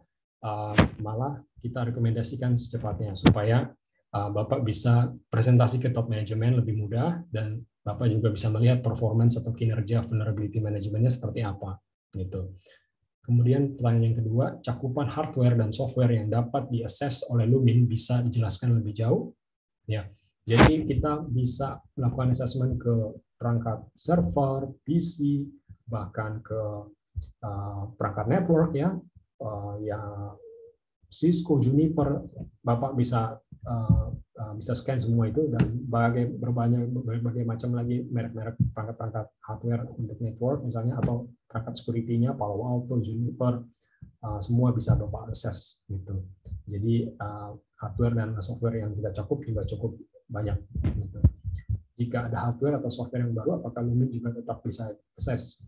Malah kita rekomendasikan secepatnya supaya Bapak bisa presentasi ke top manajemen lebih mudah dan Bapak juga bisa melihat performance atau kinerja vulnerability manajemennya seperti apa. Gitu. Kemudian pertanyaan yang kedua, cakupan hardware dan software yang dapat diakses oleh Lumin bisa dijelaskan lebih jauh? Ya, jadi kita bisa melakukan assessment ke perangkat server, PC, bahkan ke perangkat network ya, Cisco, Juniper, Bapak bisa scan semua itu dan berbagai macam lagi merek-merek perangkat hardware untuk network misalnya atau perangkat security-nya Palo Alto, Juniper, semua bisa Bapak akses gitu. Jadi hardware dan software yang kita cakup juga cukup banyak. Gitu. Jika ada hardware atau software yang baru, apakah Lumin juga tetap bisa akses?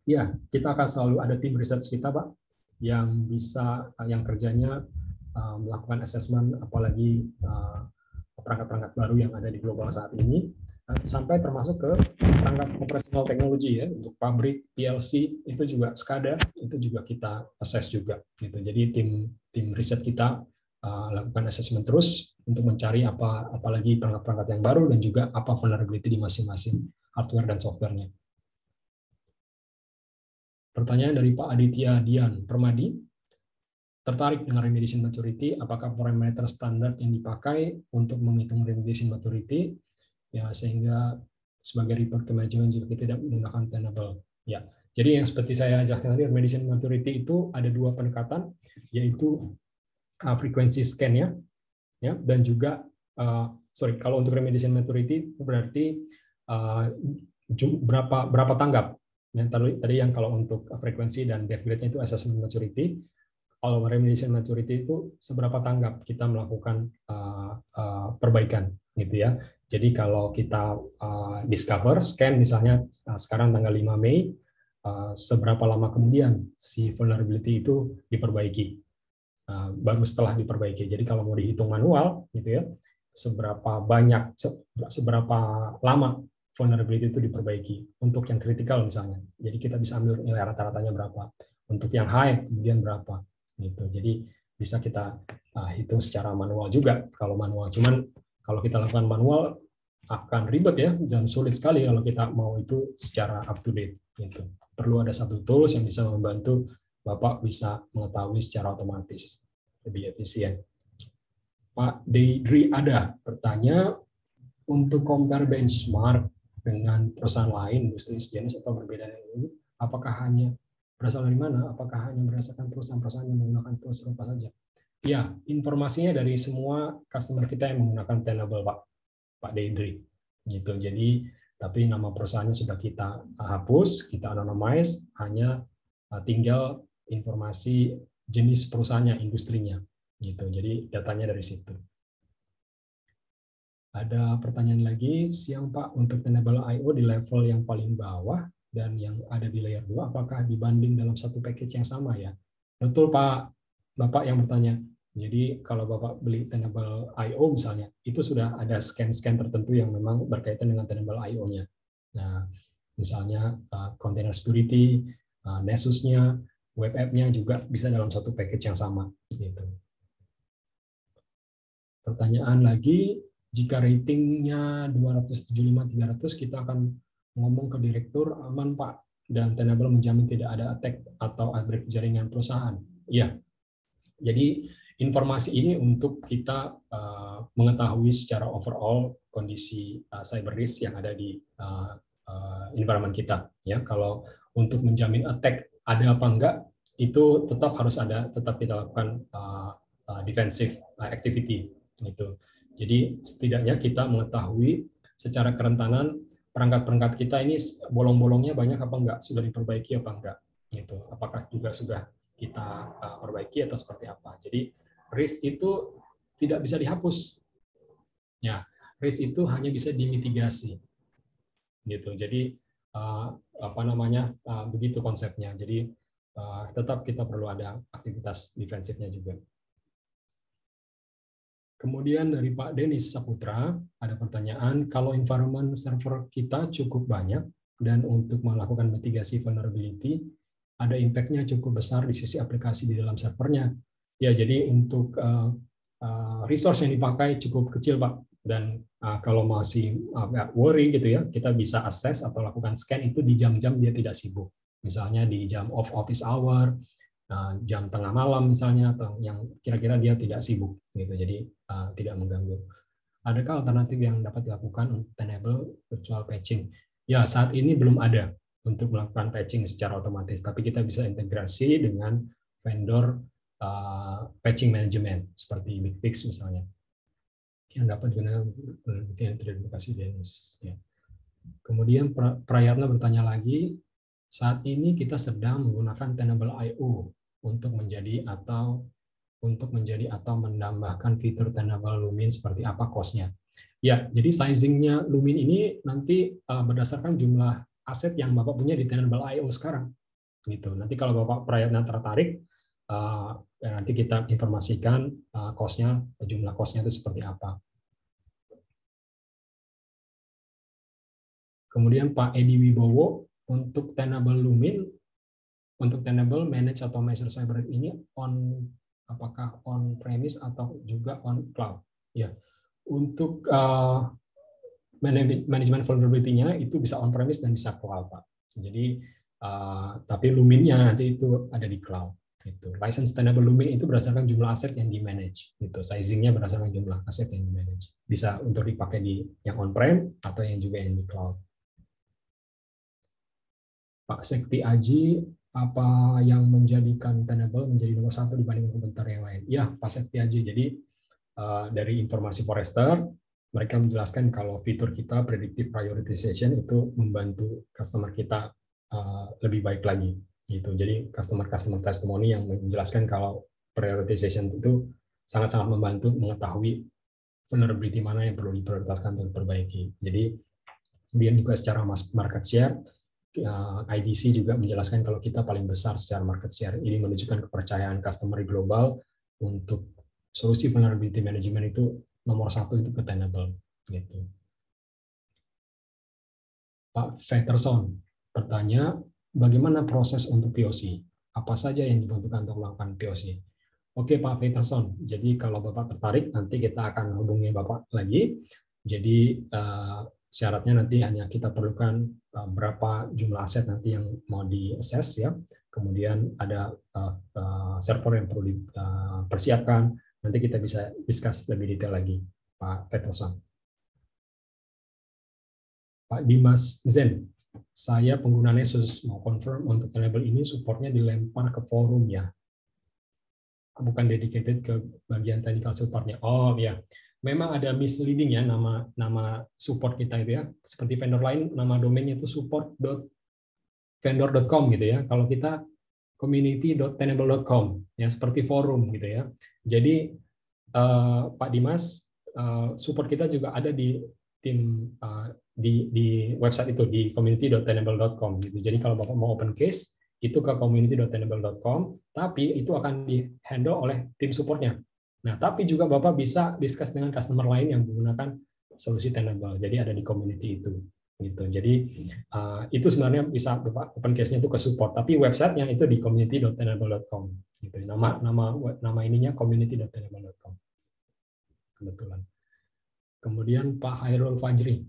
Ya, kita akan selalu ada tim research kita, Pak, yang kerjanya melakukan assessment apalagi perangkat-perangkat baru yang ada di global saat ini, sampai termasuk ke perangkat operational technology ya, untuk pabrik, PLC, itu juga SCADA, itu juga kita assess juga. Gitu. Jadi tim riset kita lakukan assessment terus untuk mencari apalagi perangkat-perangkat yang baru dan juga apa vulnerability di masing-masing hardware dan software-nya. Pertanyaan dari Pak Aditya Dian Permadi, tertarik dengan remediation maturity, apakah parameter standar yang dipakai untuk menghitung remediation maturity, ya sehingga sebagai report ke manajemen juga kita tidak menggunakan Tenable. Ya, jadi yang seperti saya jelaskan tadi, remediation maturity itu ada dua pendekatan, yaitu frekuensi scan-nya, ya, dan juga kalau untuk remediation maturity berarti berapa tanggap. Tadi yang kalau untuk frekuensi dan dev grade-nya itu assessment maturity. Kalau remediation maturity itu seberapa tanggap kita melakukan perbaikan, gitu ya. Jadi kalau kita discover scan misalnya sekarang tanggal 5 Mei, seberapa lama kemudian si vulnerability itu diperbaiki? Baru setelah diperbaiki. Jadi kalau mau dihitung manual, gitu ya, seberapa lama vulnerability itu diperbaiki untuk yang kritikal misalnya. Jadi kita bisa ambil nilai rata-ratanya berapa. Untuk yang high kemudian berapa. Gitu. Jadi bisa kita hitung secara manual juga kalau manual. Cuman kalau kita lakukan manual akan ribet ya dan sulit sekali kalau kita mau itu secara up to date. Gitu. Perlu ada satu tools yang bisa membantu Bapak bisa mengetahui secara otomatis lebih efisien. Pak Deidri ada bertanya, untuk compare benchmark dengan perusahaan lain industri sejenis atau berbeda ini, apakah hanya berasal dari mana? Apakah hanya berdasarkan perusahaan-perusahaan yang menggunakan tools serupa saja? Ya, informasinya dari semua customer kita yang menggunakan Tenable, Pak Deidri. Gitu. Jadi, tapi nama perusahaannya sudah kita hapus, kita anonymize, hanya tinggal informasi jenis perusahaannya, industrinya. Gitu. Jadi datanya dari situ. Ada pertanyaan lagi, siang Pak, untuk Tenable IO di level yang paling bawah dan yang ada di layer 2, apakah dibanding dalam satu package yang sama ya? Betul Pak, Bapak yang bertanya. Jadi kalau Bapak beli Tenable IO misalnya, itu sudah ada scan-scan tertentu yang memang berkaitan dengan Tenable IO-nya. Nah, misalnya container security, Nessus-nya, web app-nya juga bisa dalam satu package yang sama. Gitu. Pertanyaan lagi, jika ratingnya 275-300, kita akan ngomong ke direktur, aman Pak, dan Tenable menjamin tidak ada attack atau outbreak jaringan perusahaan. Iya, jadi informasi ini untuk kita mengetahui secara overall kondisi cyber risk yang ada di environment kita. Ya, kalau untuk menjamin attack ada apa enggak, itu tetap harus ada, tetap kita lakukan defensive activity gitu. Jadi setidaknya kita mengetahui secara kerentanan perangkat-perangkat kita ini bolong-bolongnya banyak apa enggak, sudah diperbaiki apa enggak gitu. Apakah juga sudah kita perbaiki atau seperti apa. Jadi risk itu tidak bisa dihapus. Ya, risk itu hanya bisa dimitigasi. Gitu. Jadi begitu konsepnya. Jadi tetap kita perlu ada aktivitas defensifnya juga. Kemudian dari Pak Denis Saputra ada pertanyaan, kalau environment server kita cukup banyak dan untuk melakukan mitigasi vulnerability ada impact-nya cukup besar di sisi aplikasi di dalam servernya. Ya, jadi untuk resource yang dipakai cukup kecil, Pak. Dan kalau masih worry gitu ya, kita bisa assess atau lakukan scan itu di jam-jam dia tidak sibuk. Misalnya di jam off office hour, jam tengah malam misalnya, atau yang kira-kira dia tidak sibuk gitu, jadi tidak mengganggu. Adakah alternatif yang dapat dilakukan untuk enable virtual patching? Ya, saat ini belum ada untuk melakukan patching secara otomatis, tapi kita bisa integrasi dengan vendor patching management seperti BigFix misalnya yang dapat digunakan. Terima kasih Dennis. Ya. Kemudian Prayatna bertanya lagi, saat ini kita sedang menggunakan Tenable.io untuk menjadi atau menambahkan fitur Tenable Lumin, seperti apa cost-nya? Ya, jadi sizing-nya Lumin ini nanti berdasarkan jumlah aset yang Bapak punya di Tenable.io sekarang. Gitu. Nanti kalau Bapak Prayatna tertarik, nanti kita informasikan cost-nya, jumlah cost-nya itu seperti apa. Kemudian Pak Edi Wibowo, untuk Tenable Lumin, untuk Tenable Manage atau Measure Cyber ini apakah on premise atau juga on cloud? Ya, untuk manajemen vulnerability-nya itu bisa on premise dan bisa cloud, Pak. Jadi tapi Lumin-nya nanti itu ada di cloud. Gitu. License Tenable Lumin itu berdasarkan jumlah aset yang di manage. Gitu. Sizing-nya berdasarkan jumlah aset yang di manage. Bisa untuk dipakai di yang on prem atau yang juga yang di cloud. Pak Sekti Aji, apa yang menjadikan Tenable menjadi nomor 1 dibanding kompetitor yang lain? Ya, Pak Sekti Aji. Jadi dari informasi Forrester, mereka menjelaskan kalau fitur kita predictive prioritization itu membantu customer kita lebih baik lagi. Gitu. Jadi customer testimony yang menjelaskan kalau prioritization itu sangat-sangat membantu mengetahui vulnerability mana yang perlu diprioritaskan untuk diperbaiki. Jadi kemudian juga secara market share, IDC juga menjelaskan kalau kita paling besar secara market share. Ini menunjukkan kepercayaan customer global untuk solusi vulnerability management itu nomor 1 itu ke Tenable. Gitu. Pak Peterson bertanya, bagaimana proses untuk POC? Apa saja yang dibutuhkan untuk melakukan POC? Oke Pak Peterson, jadi kalau Bapak tertarik, nanti kita akan hubungi Bapak lagi. Jadi syaratnya nanti hanya kita perlukan berapa jumlah aset nanti yang mau di-assess ya. Kemudian ada server yang perlu dipersiapkan. Nanti kita bisa discuss lebih detail lagi, Pak Peterson. Pak Dimas Zen, saya pengguna Nessus mau confirm untuk Tenable ini supportnya dilempar ke forum ya, bukan dedicated ke bagian technical supportnya. Oh ya. Memang ada misleading ya nama support kita itu ya. Seperti vendor lain nama domainnya itu support.vendor.com gitu ya. Kalau kita community.tenable.com ya, seperti forum gitu ya. Jadi Pak Dimas, support kita juga ada di tim di website itu di community.tenable.com gitu. Jadi kalau Bapak mau open case itu ke community.tenable.com, tapi itu akan di-handle oleh tim supportnya. Nah, tapi juga Bapak bisa discuss dengan customer lain yang menggunakan solusi Tenable. Jadi ada di community itu. Gitu. Jadi itu sebenarnya bisa Bapak open case-nya itu ke support, tapi website-nya itu di community.tenable.com. Gitu. Nama ininya community.tenable.com. Kebetulan. Kemudian Pak Hairul Fajri,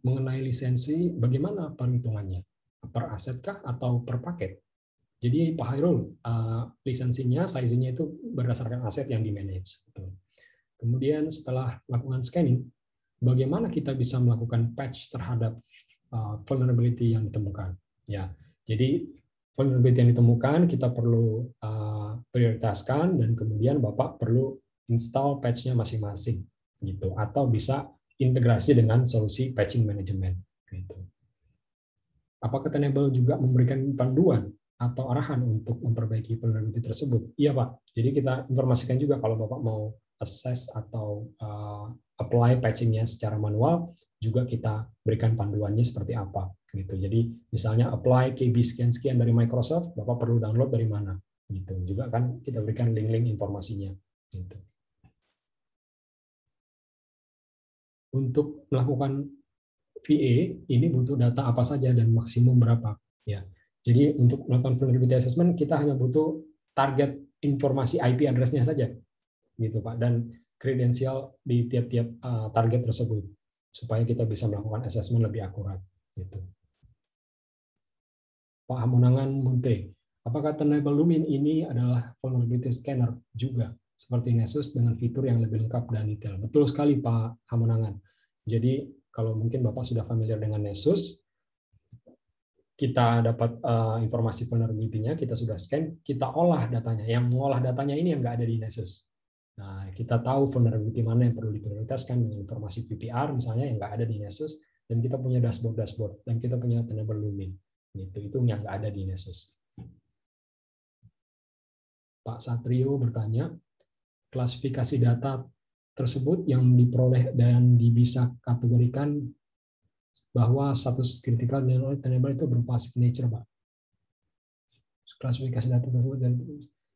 mengenai lisensi, bagaimana perhitungannya? Per aset kah atau per paket? Jadi Pak Hairul, lisensinya, sizing-nya itu berdasarkan aset yang di-manage. Kemudian setelah lakukan scanning, bagaimana kita bisa melakukan patch terhadap vulnerability yang ditemukan? Ya, jadi vulnerability yang ditemukan kita perlu prioritaskan, dan kemudian Bapak perlu install patch-nya masing-masing gitu, atau bisa integrasi dengan solusi patching management gitu. Apakah Tenable juga memberikan panduan atau arahan untuk memperbaiki vulnerability tersebut? Iya Pak, jadi kita informasikan juga kalau Bapak mau assess atau apply patching-nya secara manual, juga kita berikan panduannya seperti apa gitu. Jadi misalnya apply KB sekian-sekian dari Microsoft, Bapak perlu download dari mana gitu. Juga kan kita berikan link-link informasinya gitu. Untuk melakukan VA ini butuh data apa saja dan maksimum berapa ya. Jadi untuk melakukan vulnerability assessment kita hanya butuh target informasi IP address-nya saja gitu Pak, dan kredensial di tiap-tiap target tersebut supaya kita bisa melakukan assessment lebih akurat gitu. Pak Hamonangan Munte, apakah Tenable Lumin ini adalah vulnerability scanner juga seperti Nessus dengan fitur yang lebih lengkap dan detail? Betul sekali Pak Hamonangan. Jadi kalau mungkin Bapak sudah familiar dengan Nessus, kita dapat informasi vulnerability-nya, kita sudah scan, kita olah datanya. Yang mengolah datanya ini yang nggak ada di Nessus. Nah, kita tahu vulnerability mana yang perlu diprioritaskan dengan informasi VPR misalnya yang nggak ada di Nessus, dan kita punya dashboard, dan kita punya Tenable Lumin. Itu yang nggak ada di Nessus. Pak Satrio bertanya, klasifikasi data tersebut yang diperoleh dan bisa kategorikan bahwa status critical dan Tenable itu berupa signature, Pak. Klasifikasi data tersebut dan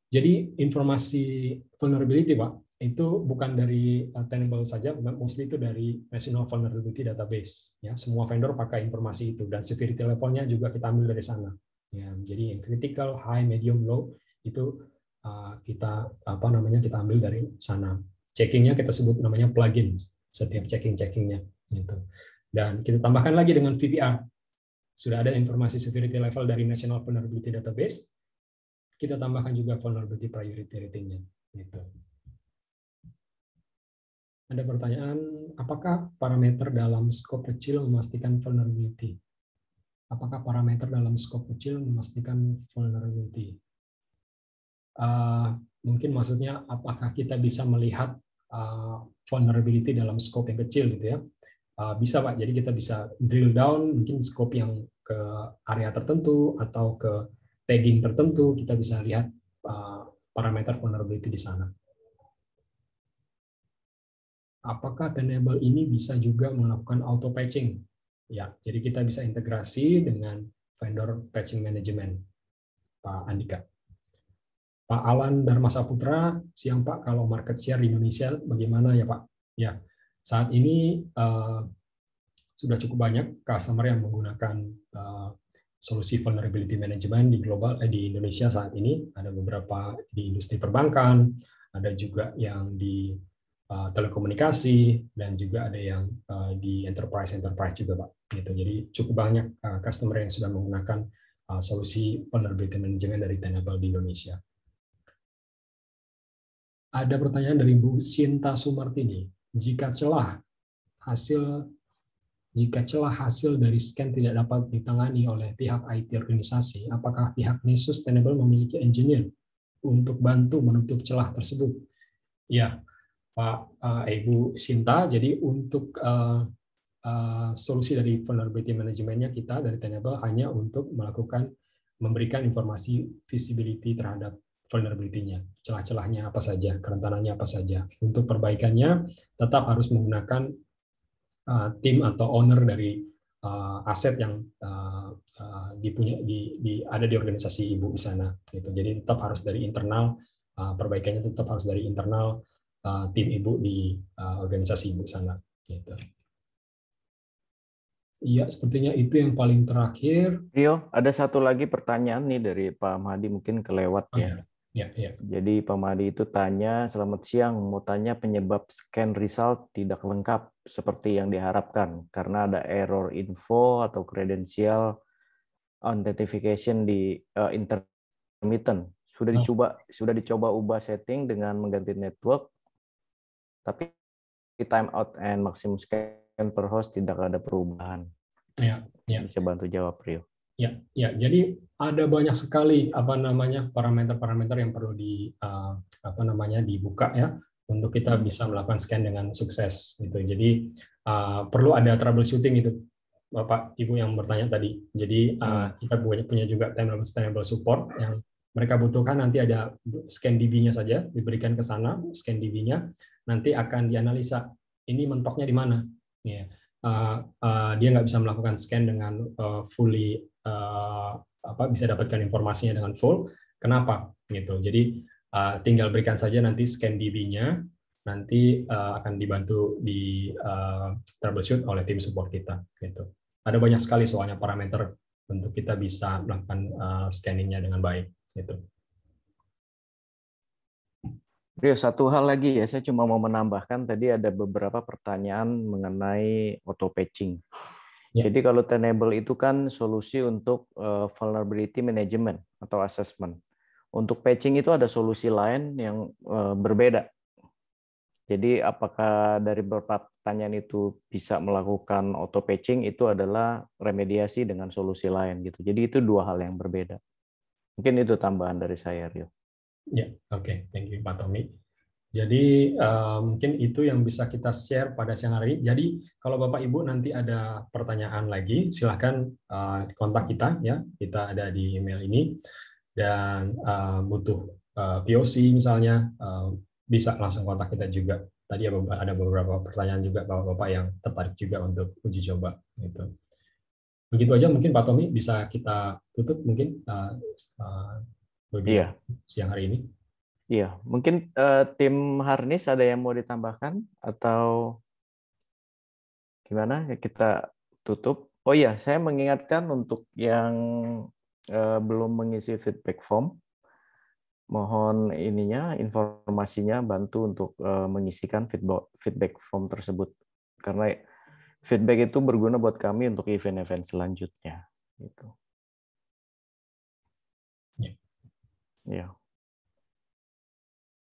jadi informasi vulnerability, Pak, itu bukan dari Tenable saja, mostly itu dari National Vulnerability Database. Ya, semua vendor pakai informasi itu, dan severity levelnya juga kita ambil dari sana. Ya, jadi yang critical, high, medium, low itu kita kita ambil dari sana. Checkingnya kita sebut namanya plugins. Setiap checkingnya gitu. Dan kita tambahkan lagi dengan VPR. Sudah ada informasi severity level dari National Vulnerability Database. Kita tambahkan juga vulnerability priority rating-nya. Gitu. Ada pertanyaan, apakah parameter dalam scope kecil memastikan vulnerability? Apakah parameter dalam scope kecil memastikan vulnerability? Mungkin maksudnya apakah kita bisa melihat vulnerability dalam scope yang kecil gitu ya? Bisa Pak, jadi kita bisa drill down mungkin scope yang ke area tertentu atau ke tagging tertentu, kita bisa lihat parameter vulnerability di sana. Apakah Tenable ini bisa juga melakukan auto patching? Ya, jadi kita bisa integrasi dengan vendor patching management, Pak Andika. Pak Alan Dharma Saputra, siang Pak, kalau market share di Indonesia bagaimana ya Pak? Ya, saat ini sudah cukup banyak customer yang menggunakan solusi vulnerability management di global di Indonesia saat ini. Ada beberapa di industri perbankan, ada juga yang di telekomunikasi, dan juga ada yang di enterprise juga Pak. Gitu. Jadi cukup banyak customer yang sudah menggunakan solusi vulnerability management dari Tenable di Indonesia. Ada pertanyaan dari Bu Sinta Sumartini. Jika celah hasil dari scan tidak dapat ditangani oleh pihak IT organisasi, apakah pihak Nessus Tenable memiliki engineer untuk bantu menutup celah tersebut? Ya, Pak Ibu Sinta, jadi untuk solusi dari vulnerability manajemennya kita dari Tenable hanya untuk memberikan informasi visibility terhadap vulnerability-nya, celah-celahnya apa saja, kerentanannya apa saja. Untuk perbaikannya tetap harus menggunakan tim atau owner dari aset yang ada di organisasi ibu di sana. Gitu. Jadi tetap harus dari internal, perbaikannya tetap harus dari internal tim ibu di organisasi ibu sana. Gitu. Iya, sepertinya itu yang paling terakhir. Rio, ada satu lagi pertanyaan nih dari Pak Mahdi, mungkin kelewat ya. Ya. Jadi Pak Mahdi itu tanya, selamat siang, mau tanya penyebab scan result tidak lengkap seperti yang diharapkan karena ada error info atau credential authentication di intermittent. Sudah dicoba ubah setting dengan mengganti network, tapi timeout and maximum scan per host tidak ada perubahan. Ya. Bisa bantu jawab, Rio. Ya, jadi ada banyak sekali parameter-parameter yang perlu dibuka ya untuk kita bisa melakukan scan dengan sukses gitu. Jadi perlu ada troubleshooting itu, Bapak Ibu yang bertanya tadi. Jadi kita punya juga time-level support yang mereka butuhkan. Nanti ada scan DB-nya saja diberikan ke sana, scan DB-nya nanti akan dianalisa ini mentoknya di mana. Ya. Dia nggak bisa melakukan scan dengan fully bisa dapatkan informasinya dengan full. Kenapa? Gitu. Jadi tinggal berikan saja nanti scan DB-nya, nanti akan dibantu di troubleshoot oleh tim support kita. Gitu. Ada banyak sekali soalnya parameter untuk kita bisa melakukan scanningnya dengan baik. Gitu. Rio, satu hal lagi ya, saya cuma mau menambahkan tadi ada beberapa pertanyaan mengenai auto patching. Ya. Jadi kalau Tenable itu kan solusi untuk vulnerability management atau assessment. Untuk patching itu ada solusi lain yang berbeda. Jadi apakah dari beberapa pertanyaan itu bisa melakukan auto patching, itu adalah remediasi dengan solusi lain gitu. Jadi itu dua hal yang berbeda. Mungkin itu tambahan dari saya, Rio. Ya, oke. Thank you, Pak Tommy. Jadi mungkin itu yang bisa kita share pada siang hari ini. Jadi kalau Bapak Ibu nanti ada pertanyaan lagi, silahkan kontak kita ya. Kita ada di email ini. Dan butuh POC misalnya, bisa langsung kontak kita juga. Tadi ada beberapa pertanyaan juga Bapak-Bapak yang tertarik juga untuk uji coba. Gitu. Begitu aja mungkin Pak Tommy, bisa kita tutup mungkin webinar siang hari ini. Iya, mungkin tim Harnis ada yang mau ditambahkan atau gimana? Ya kita tutup. Oh iya, saya mengingatkan untuk yang belum mengisi feedback form, mohon informasinya bantu untuk mengisikan feedback form tersebut. Karena feedback itu berguna buat kami untuk event-event selanjutnya. Gitu. Ya.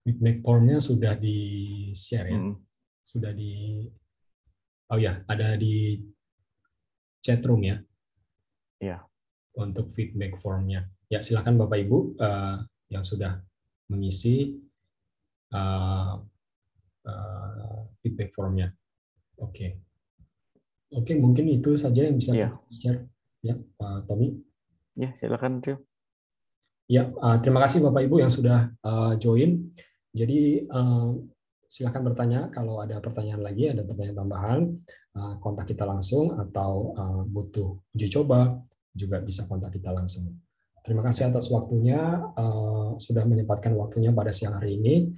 Feedback formnya sudah di-share ya? Sudah oh ya, ada di chat room ya? Ya. Untuk feedback formnya. Ya, silakan Bapak Ibu yang sudah mengisi feedback formnya. Oke. Oke, mungkin itu saja yang bisa kita share ya, Pak Tommy. Ya, silakan Rio. Ya, terima kasih Bapak Ibu yang sudah join. Jadi silakan bertanya kalau ada pertanyaan lagi, ada pertanyaan tambahan, kontak kita langsung atau butuh uji coba juga bisa kontak kita langsung. Terima kasih atas waktunya, sudah menyempatkan waktunya pada siang hari ini.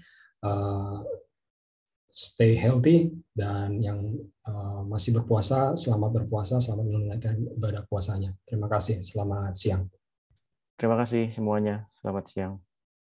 Stay healthy, dan yang masih berpuasa, selamat berpuasa, selamat menunaikan ibadah puasanya. Terima kasih, selamat siang. Terima kasih semuanya, selamat siang.